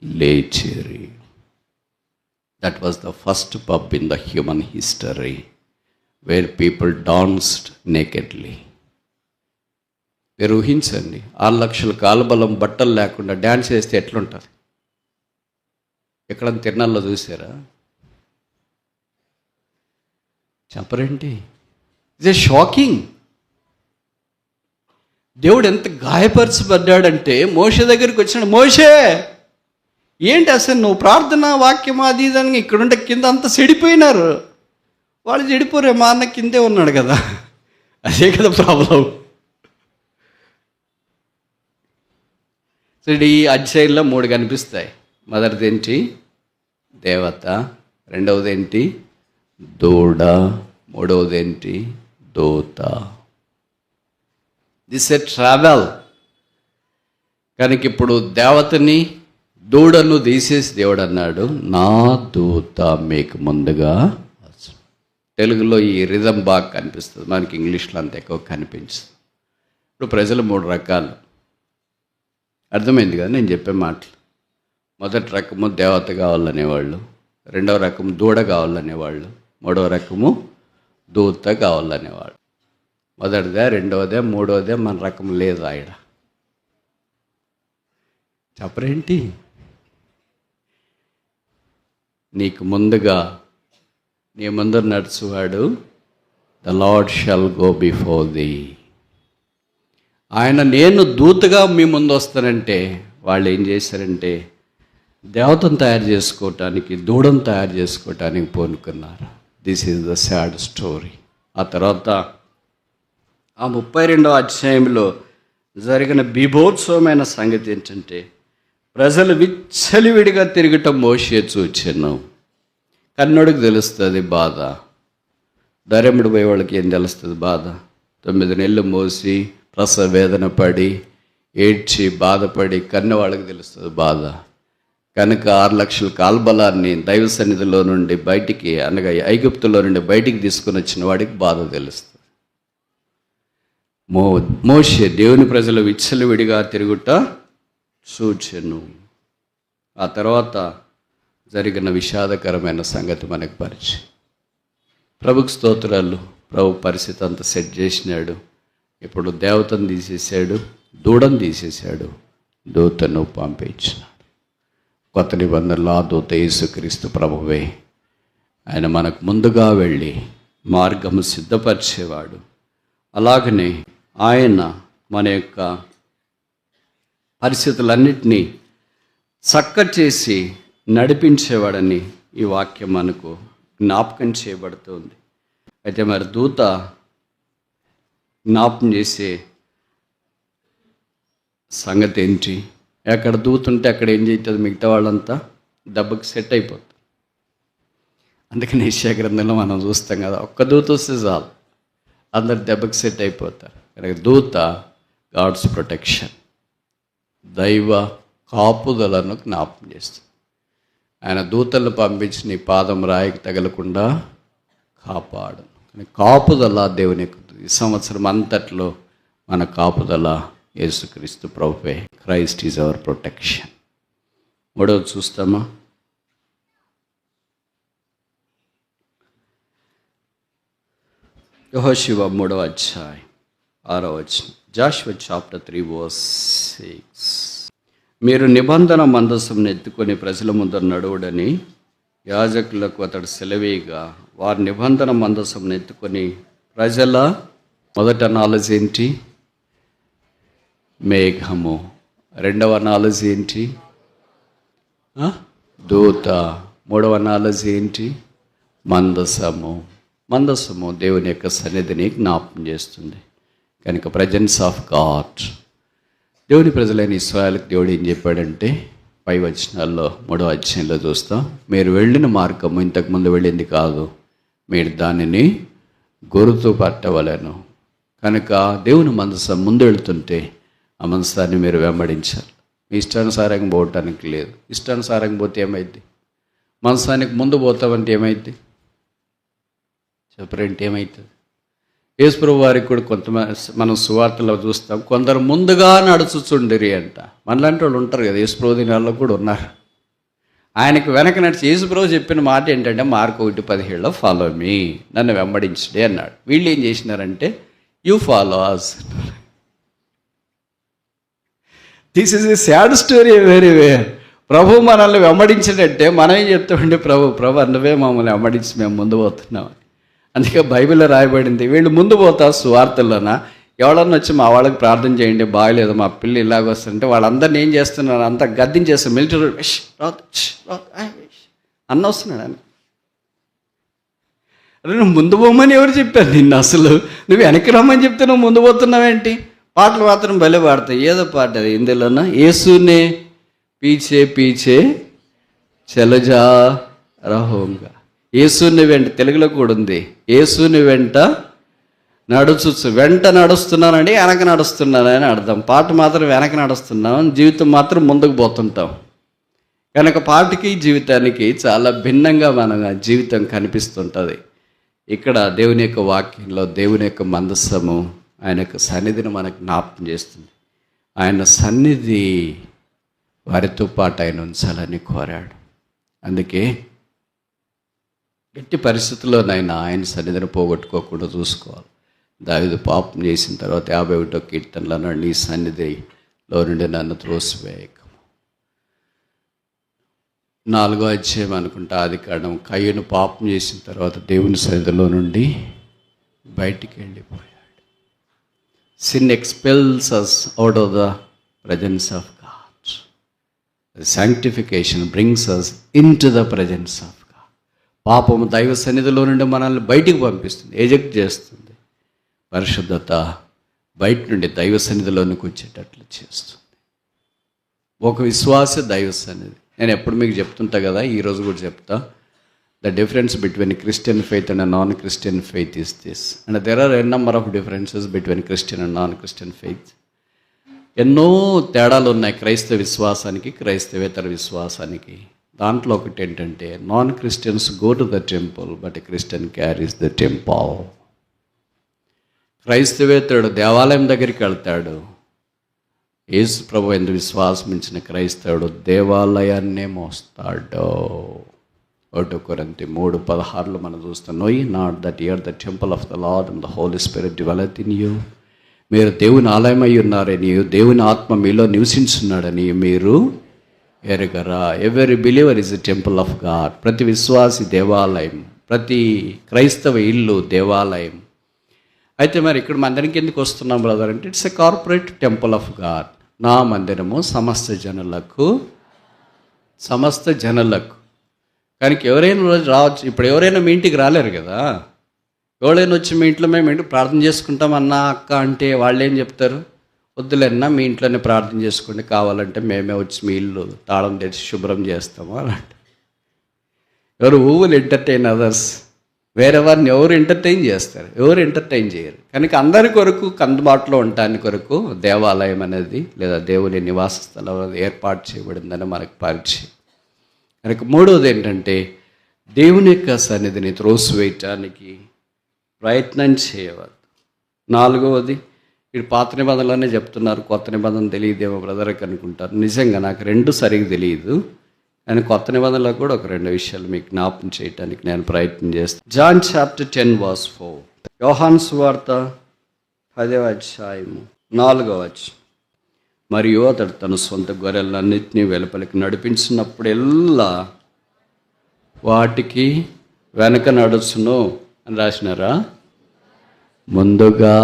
లేచిరి. That was the first pub in the human history where people danced nakedly. మీరు ఊహించండి, 6 లక్షల కాలుబలం బట్టలు లేకుండా డ్యాన్స్ చేస్తే ఎట్లుంటుంది? ఎక్కడ తిరునాళ్ళలో చూసారా? చెప్పరేంటి? It's a shocking. దేవుడు ఎంత గాయపరచబడ్డాడంటే మోషే దగ్గరికి వచ్చినాడు, మోషే ఏంటి అసలు నువ్వు ప్రార్థన వాక్యం అది ఇదని ఇక్కడుంటే కింద అంతా చెడిపోయినారు. వాళ్ళు చెడిపోరే, మా అన్న కిందే ఉన్నాడు కదా, అదే కదా ప్రాబ్లం. సో ఈ అధ్యాయంలో 3 కనిపిస్తాయి. మొదటిది ఏంటి, దేవత. రెండవది ఏంటి, దూడ. మూడవది ఏంటి, దూత. This a travel. కనుక ఇప్పుడు దేవతని దూడను తీసేసి దేవుడు అన్నాడు, నా దూత మీకు ముందుగా. తెలుగులో ఈ రిథం బాగా కనిపిస్తుంది, మనకి ఇంగ్లీష్లో అంత ఎక్కువ కనిపించదు. ఇప్పుడు ప్రజలు 3 రకాలు. అర్థమైంది కదా నేను చెప్పే మాటలు? మొదటి రకము దేవత కావాలనేవాళ్ళు, రెండవ రకము దూడ కావాలనేవాళ్ళు, మూడవ రకము దూత కావాలనేవాళ్ళు. మొదటిదే, రెండవదే, మూడవదే మన రకం లేదు. ఆయన చెప్పరేంటి? నీకు ముందుగా నీ ముందర నడుచువాడు, the Lord shall go before thee. ఆయన నేను దూతగా మీ ముందు వస్తానంటే వాళ్ళు ఏం చేశారంటే దేవతను తయారు చేసుకోవటానికి, దూడను తయారు చేసుకోవటానికి పూనుకున్నారు. This is the sad story. ఆ తర్వాత ఆ 32వ అధ్యాయంలో జరిగిన బీభోత్సవమైన సంగతి ఏంటంటే, ప్రజలు విచ్చలివిడిగా తిరగటం మోషే చూచాను. కన్నోడికి తెలుస్తుంది బాధ, ధైర్యముడు పోయే వాళ్ళకి ఏం తెలుస్తుంది బాధ? 9 నెలలు మోసి ప్రసవ వేదన పడి ఏడ్చి బాధపడి కన్న వాళ్ళకి తెలుస్తుంది బాధ. కనుక 6 లక్షల కాల్బలాన్ని దైవ సన్నిధిలో నుండి బయటికి, అనగా ఐగుప్తులో నుండి బయటికి తీసుకుని వచ్చిన వాడికి బాధ తెలుస్తుంది. మోషే దేవుని ప్రజలు విచ్చలవిడిగా తిరుగుట చూచెను. ఆ తర్వాత జరిగిన విషాదకరమైన సంగతి మనకు పరిచయం. ప్రభుకు స్తోత్రాలు. ప్రభు పరిస్థితి అంతా సెట్ చేసినాడు. ఇప్పుడు దేవతను తీసేశాడు, దూడను తీసేశాడు, దూతను పంపించినాడు. కొత్త నిబంధనలో ఆ దూత యేసుక్రీస్తు ప్రభువే. ఆయన మనకు ముందుగా వెళ్ళి మార్గము సిద్ధపరిచేవాడు. అలాగనే ఆయన మన యొక్క పరిస్థితులన్నిటినీ చక్కచేసి నడిపించేవాడని ఈ వాక్యం మనకు జ్ఞాపకం చేయబడుతుంది. అయితే మరి దూత జ్ఞాపకం చేసే సంగతి ఏంటి? ఎక్కడ దూత ఉంటే అక్కడ ఏం చేస్తుంది? మిగతా వాళ్ళంతా దెబ్బకి సెట్ అయిపోతారు. అందుకని యెషయా గ్రంథంలో మనం చూస్తాం కదా, ఒక్క దూత వస్తే చాలు అందరు దెబ్బకి సెట్ అయిపోతారు. కనుక దూత గాడ్స్ ప్రొటెక్షన్, దైవ కాపుదలను జ్ఞాపం చేస్తుంది. ఆయన దూతలను పంపించి నీ పాదం రాయికి తగలకుండా కాపాడు. కానీ కాపుదల దేవుని యొక్క, ఈ సంవత్సరం అంతట్లో మన కాపుదల యేసుక్రీస్తు ప్రభువే. Christ is our protection. మూడవది చూస్తామా? యెహోషువ 3వ అధ్యాయం 6వ వచనం. Jashuva chapter 3 verse 6. మీరు నిబంధన మందసంను ఎత్తుకొని ప్రజల ముందర నడువుడని యాజకులకు అతడు సెలవేయగా, వారి నిబంధన మందసంను ఎత్తుకొని ప్రజల మొదట నాలెడ్జ్ ఏంటి? మేఘము. రెండవ నాలెడ్జ్ ఏంటి? దూత. మూడవ నాలెడ్జ్ ఏంటి? మందసము. మందసము దేవుని యొక్క సన్నిధిని జ్ఞాపకం చేస్తుంది. కనుక ప్రజెన్స్ ఆఫ్ గాడ్, దేవుని ప్రజలైన ఇశ్రాయేలుకు దేవుడు ఏం చెప్పాడంటే, పై వచనాల్లో 3వ అధ్యాయంలో చూస్తాం, మీరు వెళ్ళిన మార్గము ఇంతకుముందు వెళ్ళింది కాదు, మీరు దానిని గుర్తు పట్టవలను. కనుక దేవుని మందసం ముందు వెళుతుంటే ఆ మందసాన్ని మీరు వెంబడించాలి. మీ ఇష్టానుసారంగా పోవటానికి లేదు. ఇష్టానుసారంగా పోతే ఏమైద్ది? మందసానికి ముందు పోతామంటే ఏమైద్ది? చెప్పరేంటి ఏమవుతుంది? యేసుప్రభు వారికి కూడా కొంతమంది మనం సువార్తలో చూస్తాం, కొందరు ముందుగా నడుచుచుండిరి అంట. మనలాంటి వాళ్ళు ఉంటారు కదా, యేసుప్రభు దినాల్లో కూడా ఉన్నారు. ఆయనకు వెనక నడిచి యేసుప్రభు చెప్పిన మాట ఏంటంటే, మార్కు 1:17 ఫాలో మీ, నన్ను వెంబడించడే అన్నాడు. వీళ్ళు ఏం చేసినారంటే, you follow us. This is a sad story very rare. ప్రభు మనల్ని వెంబడించినట్టే మనం ఏం చెప్తామంటే, ప్రభు నువ్వే మమ్మల్ని వెంబడించి మేము ముందు పోతున్నాం. అందుకే బైబిల్లో రాయబడింది, వీళ్ళు ముందు పోతారు సువార్తల్లోన. ఎవడన్నా వచ్చి మా వాళ్ళకి ప్రార్థన చేయండి, బాగలేదు మా పిల్లలు ఇలాగ వస్తుంటే వాళ్ళందరినీ ఏం చేస్తున్నారు, అంతా గద్దించేస్తారు. మిలిటరీ అన్న వస్తున్నాడు అని. అరే నువ్వు ముందు పోమని ఎవరు చెప్పారు నిన్ను? అసలు నువ్వు వెనక్కి రమ్మని చెప్తే నువ్వు ముందు పోతున్నావేంటి? పాటలు మాత్రం భలే పాడతాయి. ఏదో పాట అది ఇందులోన, యేసునే పీచే పీచే చలజా రహోంగా. యేసుని వెంట, తెలుగులో కూడా ఉంది, యేసుని వెంట వెంట నడుస్తున్నానండి, వెనక నడుస్తున్నానని అర్థం. పాట మాత్రం వెనక నడుస్తున్నాం, జీవితం మాత్రం ముందుకు పోతుంటాం. కనుక పాటకి జీవితానికి చాలా భిన్నంగా మన జీవితం కనిపిస్తుంటుంది. ఇక్కడ దేవుని యొక్క వాక్యంలో దేవుని యొక్క మందసము, ఆయన యొక్క సన్నిధిని మనకు జ్ఞాపకం చేస్తుంది. ఆయన సన్నిధి వారితో పాటు ఆయన ఉంచాలని కోరాడు. అందుకే ఎట్టి పరిస్థితుల్లోనైనా ఆయన సన్నిధిని పోగొట్టుకోకుండా చూసుకోవాలి. దావీదు పాపం చేసిన తర్వాత 51వ కీర్తనలో అన్నాడు, నీ సన్నిధిలో నుండి నన్ను త్రోసివేయకము. 4వ అధ్యాయం అనుకుంటా ఆదికాండం, కయ్యను పాపం చేసిన తర్వాత దేవుని సన్నిధిలో నుండి బయటికి వెళ్ళిపోయాడు. Sin expels us out of the presence of God. Sanctification brings us into the presence of. పాపము దైవ సన్నిధిలో నుండి మనల్ని బయటికి పంపిస్తుంది, ఎజెక్ట్ చేస్తుంది. పరిశుద్ధత బయట నుండి దైవ సన్నిధిలోనికి వచ్చేటట్లు చేస్తుంది. ఒక విశ్వాస దైవ సన్నిధి. నేను ఎప్పుడు మీకు చెప్తుంటా కదా, ఈరోజు కూడా చెప్తా, the difference between Christian faith and non Christian faith is this. And there are N number of differences between Christian and non Christian faith. ఎన్నో తేడాలు ఉన్నాయి క్రైస్తవ విశ్వాసానికి, క్రైస్తవేతర విశ్వాసానికి. దాంట్లో ఒకటి ఏంటంటే, non Christians go to the temple but Christian carries the temple. క్రైస్తవేతరుడు దేవాలయం దగ్గరికి వెళ్తాడు, యేసు ప్రభు ఎందు విశ్వాసం ఉంచిన క్రైస్తవుడు దేవాలయాన్నే మోస్తాడు. 1 కొరింథీ 3:16 మనం చూస్తాం, no ye not that you are the temple of the Lord and the Holy Spirit dwelleth in you. మీరు దేవుని ఆలయమై ఉన్నారని, దేవుని ఆత్మ మీలో నివసించున్నాడని మీరు ఎరగరా. Every believer is a temple of God. ప్రతి విశ్వాసి దేవాలయం, ప్రతి క్రైస్తవ ఇల్లు దేవాలయం. అయితే మరి ఇక్కడ మందిరానికి ఎందుకు వస్తున్నాం బ్రదర్ అంటే, it's a corporate temple of God. నా మందిరము సమస్త జనులకు. కానీ ఎవరైనా రావచ్చు. ఇప్పుడు ఎవరైనా మీ ఇంటికి రాలేరు కదా. ఎవరైనా వచ్చి మీ ఇంట్లో మేము ఇంటికి ప్రార్థన చేసుకుంటాం అన్నా అక్క అంటే వాళ్ళు ఏం చెప్తారు, వద్దులేనా మీ ఇంట్లోనే ప్రార్థన చేసుకోండి, కావాలంటే మేమే వచ్చి మీ ఇల్లు తాళం తెచ్చి శుభ్రం చేస్తాము అని అంటే. ఎవరు హూ విల్ ఎంటర్టైన్ అదర్స్? వేరే వారిని ఎవరు ఎంటర్టైన్ చేస్తారు? ఎవరు ఎంటర్టైన్ చేయరు. కనుక అందరి కొరకు అందుబాటులో ఉండటానికి కొరకు దేవాలయం అనేది లేదా దేవుని నివాస స్థలం అనేది ఏర్పాటు చేయబడిందని మనకు పరిచయం. కనుక మూడవది ఏంటంటే దేవుని యొక్క సన్నిధిని త్రోసివేయటానికి ప్రయత్నం చేయవద్దు. నాలుగవది, వీడు పాత నిబంధనలోనే చెప్తున్నారు, కొత్త నిబంధన తెలియదేమో బ్రదర్కి అనుకుంటారు. నిజంగా నాకు రెండు సరిగ్గా తెలియదు, కానీ కొత్త నిబంధనలో కూడా ఒక రెండు విషయాలు మీకు జ్ఞాపకం చేయడానికి నేను ప్రయత్నం చేస్తాను. జాన్ చాప్టర్ 10:4, యోహాను సువార్త 10:4. మరియు అతడు తన సొంత గొర్రెలన్నింటినీ వెలుపలికి నడిపించినప్పుడెల్లా వాటికి వెనక నడుచును అని రాసినారా? ముందుగా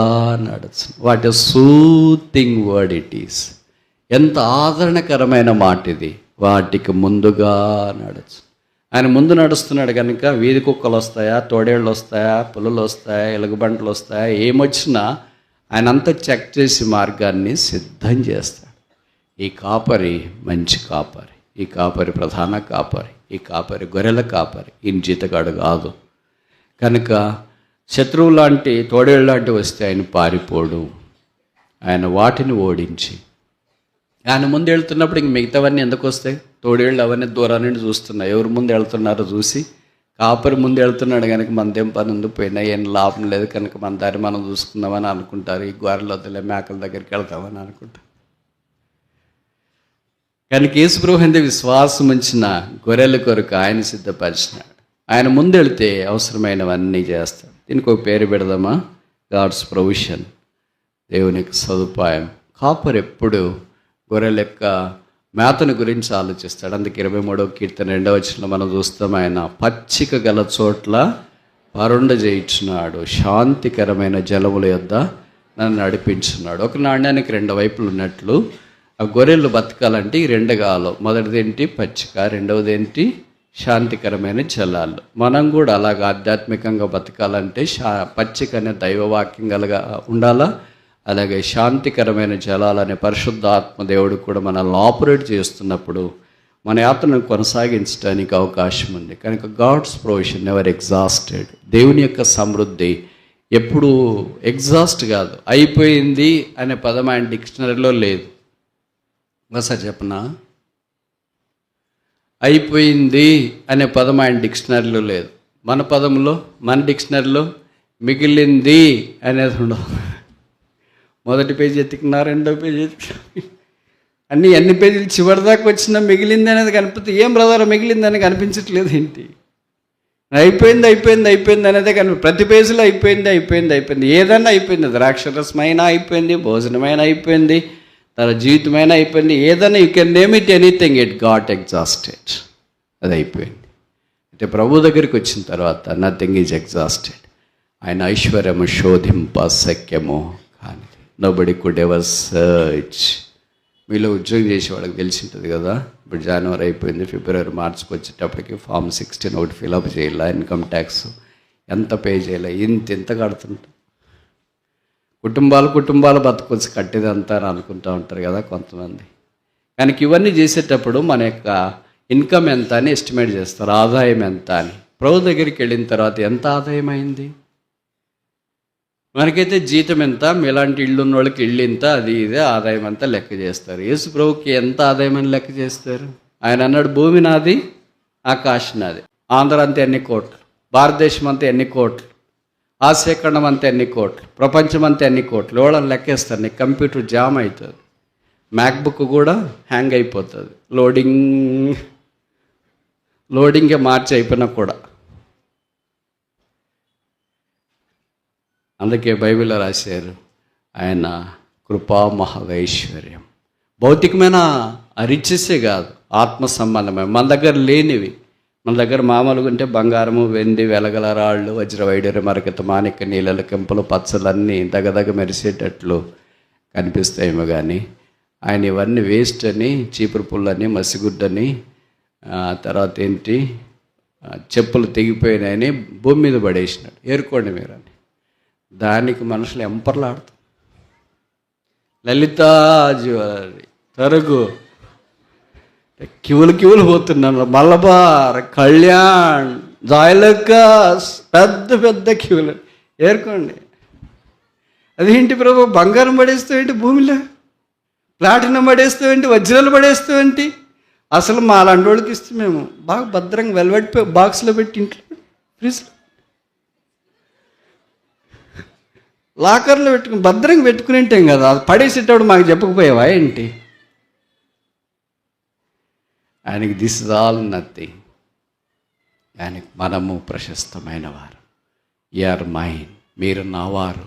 నడుచును. What a soothing word it is. ఎంత ఆదరణకరమైన మాట ఇది. వాటికి ముందుగా నడుచు. ఆయన ముందు నడుస్తున్నాడు కనుక వీధి కుక్కలు వస్తాయా, తోడేళ్ళు వస్తాయా, పులులు వస్తాయా, ఎలుగుబంట్లు వస్తాయా, ఏమొచ్చినా ఆయన అంతా చెక్ చేసి మార్గాన్ని సిద్ధం చేస్తాడు. ఈ కాపరి మంచి కాపరి, ఈ కాపరి ప్రధాన కాపరి, ఈ కాపరి గొర్రెల కాపరి, ఈయన జీతగాడు కాదు. కనుక శత్రువు లాంటి తోడేళ్ళు లాంటి వస్తే ఆయన పారిపోడు. ఆయన వాటిని ఓడించి ఆయన ముందు వెళ్తున్నప్పుడు ఇంక మిగతావన్నీ ఎందుకు వస్తాయి? తోడేళ్ళు అవన్నీ దూరం నుండి చూస్తున్నాయి, ఎవరు ముందు వెళ్తున్నారో చూసి. కాపరి ముందు వెళ్తున్నాడు కనుక మనదేం పని ఉంది, పోయినా ఏం లాభం లేదు కనుక మన దారి మనం చూసుకుందామని అనుకుంటారు. ఈ గొర్రెలు వద్దులే, మేకల దగ్గరికి వెళ్తామని అనుకుంటారు. కనుక యేసుప్రభు అందే విశ్వాసం ఉంచిన గొర్రెల కొరకు ఆయన సిద్ధపరిచినాడు. ఆయన ముందు వెళితే అవసరమైనవన్నీ చేస్తాడు. దీనికి ఒక పేరు పెడదామా? గాడ్స్ ప్రొవిషన్, దేవునికి సదుపాయం. కాపరి ఎప్పుడు గొర్రెల యొక్క మేతను గురించి ఆలోచిస్తాడు. అందుకే 23వ కీర్తన 2వ వచనంలో మనం చూస్తాం, ఆయన పచ్చిక గల చోట్ల పరుండ చేయించున్నాడు, శాంతికరమైన జలముల యొద్ద నన్ను నడిపించున్నాడు. ఒక నాణ్యానికి రెండు వైపులు ఉన్నట్లు ఆ గొర్రెలు బతకాలంటే ఈ రెండు కావాలి. మొదటిది ఏంటి? పచ్చిక. రెండవది ఏంటి? శాంతికరమైన జలాలు. మనం కూడా అలాగ ఆధ్యాత్మికంగా బతకాలంటే పచ్చిక అనే దైవవాక్యం కలగా ఉండాలా, అలాగే శాంతికరమైన జలాలనే పరిశుద్ధాత్మ దేవుడు కూడా మనల్ని ఆపరేట్ చేస్తున్నప్పుడు మన యాత్రను కొనసాగించడానికి అవకాశం ఉంది. కనుక గాడ్స్ ప్రొవిషన్ నెవర్ ఎగ్జాస్టెడ్. దేవుని యొక్క సమృద్ధి ఎప్పుడు ఎగ్జాస్ట్ కాదు. అయిపోయింది అనే పదం ఆయన డిక్షనరీలో లేదు. ఒకసారి చెప్పనా? అయిపోయింది అనే పదం ఆయన డిక్షనరీలో లేదు. మన పదంలో, మన డిక్షనరీలో మిగిలింది అనేది ఉండదు. మొదటి పేజీ ఎత్తుకున్నా, రెండో పేజీ ఎత్తుకున్నా, ఎన్ని పేజీలు చివరి దాకా వచ్చినా మిగిలింది అనేది కనిపిస్తే, ఏం బ్రదర్ మిగిలిందని కనిపించట్లేదు ఏంటి? అయిపోయింది అయిపోయింది అయిపోయింది అనేదే కనిపి ప్రతి పేజీలో అయిపోయింది అయిపోయింది అయిపోయింది. ఏదన్నా అయిపోయింది. ద్రాక్షరసమైన అయిపోయింది, భోజనమైన అయిపోయింది, తన జీవితమైన అయిపోయింది. ఏదైనా you can name it anything, it got exhausted. అది అయిపోయింది. అంటే ప్రభు దగ్గరికి వచ్చిన తర్వాత నథింగ్ ఈజ్ ఎగ్జాస్టెడ్. ఆయన ఐశ్వర్యము శోధింప శక్యము కానీ నోబడి కుడ్ ఎవర్ సర్చ్. మీలో ఉద్యోగం చేసే వాళ్ళకి తెలిసి ఉంటుంది కదా. ఇప్పుడు జనవరి అయిపోయింది, ఫిబ్రవరి మార్చికి వచ్చేటప్పటికి ఫామ్ 16 ఒకటి ఫిలప్ చేయాలి, ఇన్కమ్ ట్యాక్స్ ఎంత పే చేయాలి, ఇంత కడుతుంటాం. కుటుంబాలు బతకొచ్చి కట్టేదంతా అని అనుకుంటూ ఉంటారు కదా కొంతమంది. కానీ ఇవన్నీ చేసేటప్పుడు మన యొక్క ఇన్కమ్ ఎంత అని ఎస్టిమేట్ చేస్తారు, ఆదాయం ఎంత అని. ప్రభు దగ్గరికి వెళ్ళిన తర్వాత ఎంత ఆదాయం అయింది? మనకైతే జీతం ఎంత, మీలాంటి ఇళ్ళు ఉన్న వాళ్ళకి ఇల్లు ఇంత, అది ఇదే ఆదాయం అంతా లెక్క చేస్తారు. యేసు ప్రభుకి ఎంత ఆదాయం అని లెక్క చేస్తారు? ఆయన అన్నాడు, భూమి నాది, ఆకాశం నాది. ఆంధ్ర అంతా ఎన్ని కోట్లు, భారతదేశం అంతా ఎన్ని కోట్లు, ఆసియా ఖండం అంతా ఎన్ని కోట్లు, ప్రపంచం అంతా ఎన్ని కోట్లు. ఎవడని లెక్కేస్తారు, నీకు కంప్యూటర్ జామ్ అవుతుంది, మ్యాక్బుక్ కూడా హ్యాంగ్ అయిపోతుంది, లోడింగే మార్చి అయిపోయినా కూడా. అందుకే బైబిల్లో రాశారు, ఆయన కృపా మహదైశ్వర్యం. భౌతికమైన రిచెసే కాదు, ఆత్మ సంబంధమైన మన దగ్గర లేనివి. మన దగ్గర మామూలుగా ఉంటే బంగారము, వెండి, వెలగల రాళ్ళు, వజ్ర వైడూర్య మరకత మాణిక్య నీళ్ళ కెంపులు పచ్చలన్నీ దగదగ మెరిసేటట్లు కనిపిస్తాయేమో. కానీ ఆయన ఇవన్నీ వేస్ట్ అని, చీపురు పుల్లని, మసిగుడ్డని, తర్వాత ఏంటి చెప్పులు తెగిపోయినాయని భూమి మీద పడేసినాడు. ఏరుకోండి మీరు అని. దానికి మనుషులు ఎంపర్లాడుతారు. లలితా జ్యువెలరీ, తరుగు కివులు పోతున్నాను. మలబార్, కళ్యాణ్, జాయలకాస్, పెద్ద పెద్ద క్యూలు ఏరుకోండి. అదేంటి ప్రభు, బంగారం పడేస్తావేంటి భూమిలో, ప్లాటినం పడేస్తావేంటి, వజ్రాలు పడేస్తావేంటి? అసలు మా అలాంటి వాళ్ళకి ఇస్తే మేము బాగా భద్రంగా వెల్వెట్ బాక్స్లో పెట్టి ఇంట్లో ఫ్రిడ్జ్లో లాకర్లో పెట్టుకుని భద్రంగా పెట్టుకుని ఉంటాం కదా. పడేసేటప్పుడు మాకు చెప్పకపోయావా ఏంటి? ఆయనకి దిస్ ఇస్ ఆల్ నథింగ్. ఆయనకి మనము ప్రశస్తమైన వారు. ఆర్ మైన్, మీరు నావారు.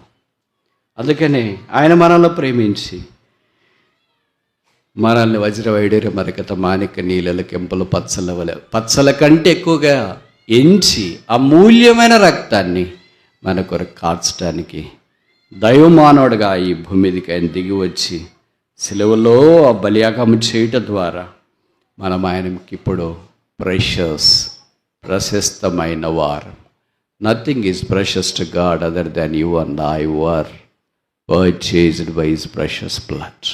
అందుకనే ఆయన మనల్ని ప్రేమించి మనల్ని వజ్రవైడూర్య మరకత మాణిక నీళ్ళ కెంపులు పచ్చల కంటే ఎక్కువగా ఎంచి అమూల్యమైన రక్తాన్ని మన కొరకు కార్చడానికి దైవమానవుడుగా ఈ భూమి మీదకి ఆయన దిగి వచ్చి సిలువలో ఆ బలియాగము చేయటం ద్వారా మనం ఆయనకి ఇప్పుడు ప్రశస్తమైన వారు. Nothing is precious to God other than you and I were purchased by his precious blood.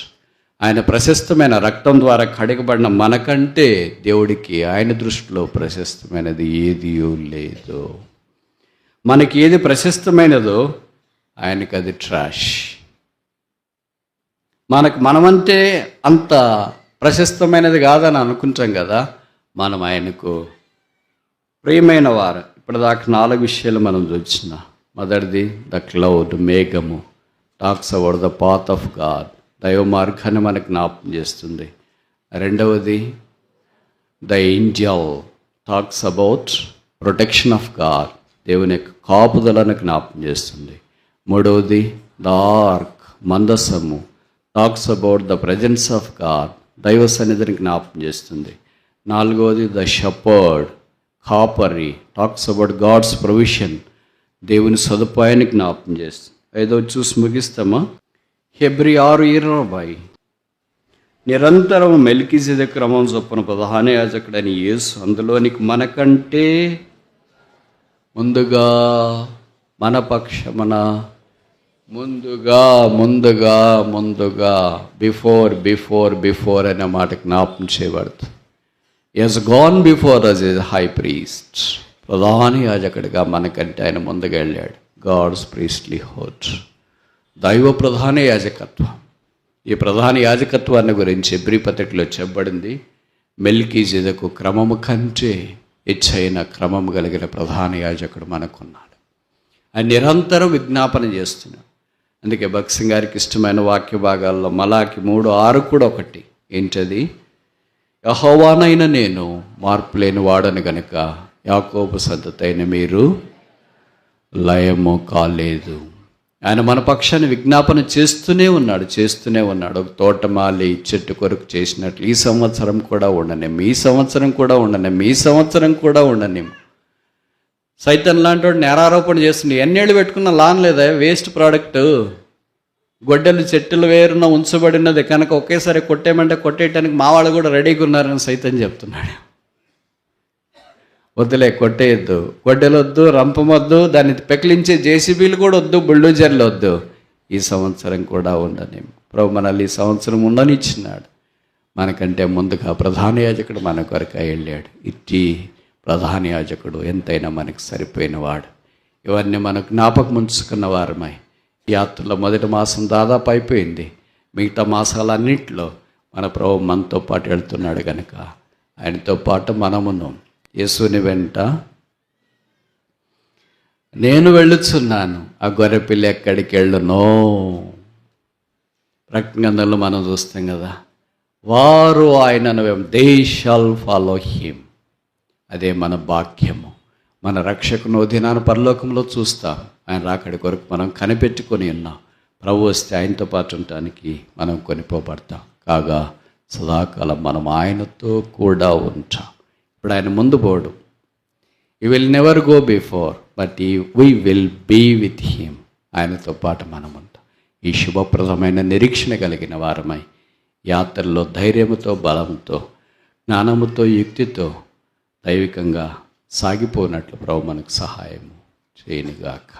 ఆయన ప్రశస్తమైన రక్తం ద్వారా కడగబడిన మనకంటే దేవుడికి ఆయన దృష్టిలో ప్రశస్తమైనది ఏది లేదు. మనకి ఏది ప్రశస్తమైనదో ఆయనకి అది ట్రాష్. మనమంటే అంత ప్రశస్తమైనది కాదని అనుకుంటాం కదా. మనం ఆయనకు ప్రియమైన వారు. ఇప్పటిదాకా 4 విషయాలు మనం చూసిన. మొదటిది ద క్లౌడ్, మేఘము, talks about the path of God, దైవ మార్గాన్ని మనకు జ్ఞాపకం చేస్తుంది. రెండవది the angel, talks about protection of God, దేవుని యొక్క కాపుదలను జ్ఞాపకం చేస్తుంది. మూడవది ద ఆర్క్, మందసము, talks about the presence of God, దైవ సన్నిధిని జ్ఞాపకం చేస్తుంది. నాలుగవది ద షెపర్డ్, కాపరి, టాక్స్ అబౌట్ గాడ్స్ ప్రొవిషన్, దేవుని సదుపాయాన్ని జ్ఞాపకం చేస్తుంది. ఐదవది చూసి ముగిస్తామా? హెబ్రీ 6:20, నిరంతరం మెల్కీసెదెకు క్రమం చొప్పున ప్రధాన యాజకుడని యేసు అందులోనికి మనకంటే ముందుగా మన పక్షమున ముందుగా బిఫోర్ అనే మాట జ్ఞాపకం చేయబడుతుంది. As gone before us a high priest, ప్రధాన యాజకుడిగా మనకంటే ఆయన ముందుగా వెళ్ళాడు. గాడ్స్ ప్రీస్ట్లీ హోడ్, దైవ ప్రధాన యాజకత్వం. ఈ ప్రధాన యాజకత్వాన్ని గురించి హెబ్రీ పత్రికలో చెప్పబడింది. మెల్కీసెదెకు క్రమము కంటే హెచ్చైన క్రమము కలిగిన ప్రధాన యాజకుడు మనకున్నాడు. ఆయన నిరంతరం విజ్ఞాపన చేస్తున్నాడు. అందుకే భక్సింగ్ గారికి ఇష్టమైన వాక్య భాగాల్లో మలాకి 3:6 కూడా ఒకటి. ఏంటది? యెహోవానైన నేను మార్పు లేని వాడను గనుక యాకోబు సంతతైన మీరు లయము కాలేదు. ఆయన మన పక్షాన్ని విజ్ఞాపన చేస్తూనే ఉన్నాడు. ఒక తోటమాలి చెట్టు కొరకు చేసినట్లు ఈ సంవత్సరం కూడా ఉండనేం. సైతం లాంటి వాడు నేరారోపణ చేస్తుండే. ఎన్నేళ్ళు పెట్టుకున్న లాన్ లేదా, వేస్ట్ ప్రోడక్ట్. గొడ్డలు చెట్టులు వేరున ఉంచబడినది కనుక ఒకేసారి కొట్టేయమంటే కొట్టేయటానికి మా వాళ్ళు కూడా రెడీగా ఉన్నారని సైతం చెప్తున్నాడు. వద్దులే, కొట్టేయద్దు, గొడ్డలు వద్దు, రంపమొద్దు, దాన్ని పెకిలించే జేసీబీలు కూడా వద్దు, బుల్డోజర్లు వద్దు. ఈ సంవత్సరం కూడా ఉండనేం. ప్రభు మనల్ని ఈ సంవత్సరం ఉండనిచ్చినాడు. మనకంటే ముందుగా ప్రధాన యాజకుడు మన కొరకు వెళ్ళాడు. ఇట్టి ప్రధాన యాజకుడు ఎంతైనా మనకు సరిపోయిన వాడు. ఇవన్నీ మనకు జ్ఞాపకం ఉంచుకున్న వారమై యాత్రలో మొదటి మాసం దాదాపు అయిపోయింది. మిగతా మాసాలన్నింటిలో మన ప్రభు మనతో పాటు వెళ్తున్నాడు కనుక ఆయనతో పాటు మనమును యేసుని వెంట నేను వెళ్ళుచున్నాను, ఆ గొర్రెపిల్ల ఎక్కడికి వెళ్ళునో. ప్రకటనలో మనం చూస్తాం కదా, వారు ఆయనను దే షాల్ ఫాలో హిమ్. అదే మన భాగ్యము. మన రక్షకును దినాన పరలోకంలో చూస్తాం. ఆయన రాకడి కొరకు మనం కనిపెట్టుకొని ఉన్నాం. ప్రభు వస్తే ఆయనతో పాటు ఉండటానికి మనం కొనిపోబడతాం. కాగా సదాకాలం మనం ఆయనతో కూడా ఉంటాం. ఇప్పుడు ఆయన ముందు పోడు. You will never go before, but we will be with him. ఆయనతో పాటు మనం ఉంటాం. ఈ శుభప్రదమైన నిరీక్షణ కలిగిన వారమై యాత్రలో ధైర్యముతో, బలంతో, జ్ఞానముతో, యుక్తితో దైవికంగా సాగిపోయినట్లు ప్రభు మనకు సహాయం చేయనుగాక.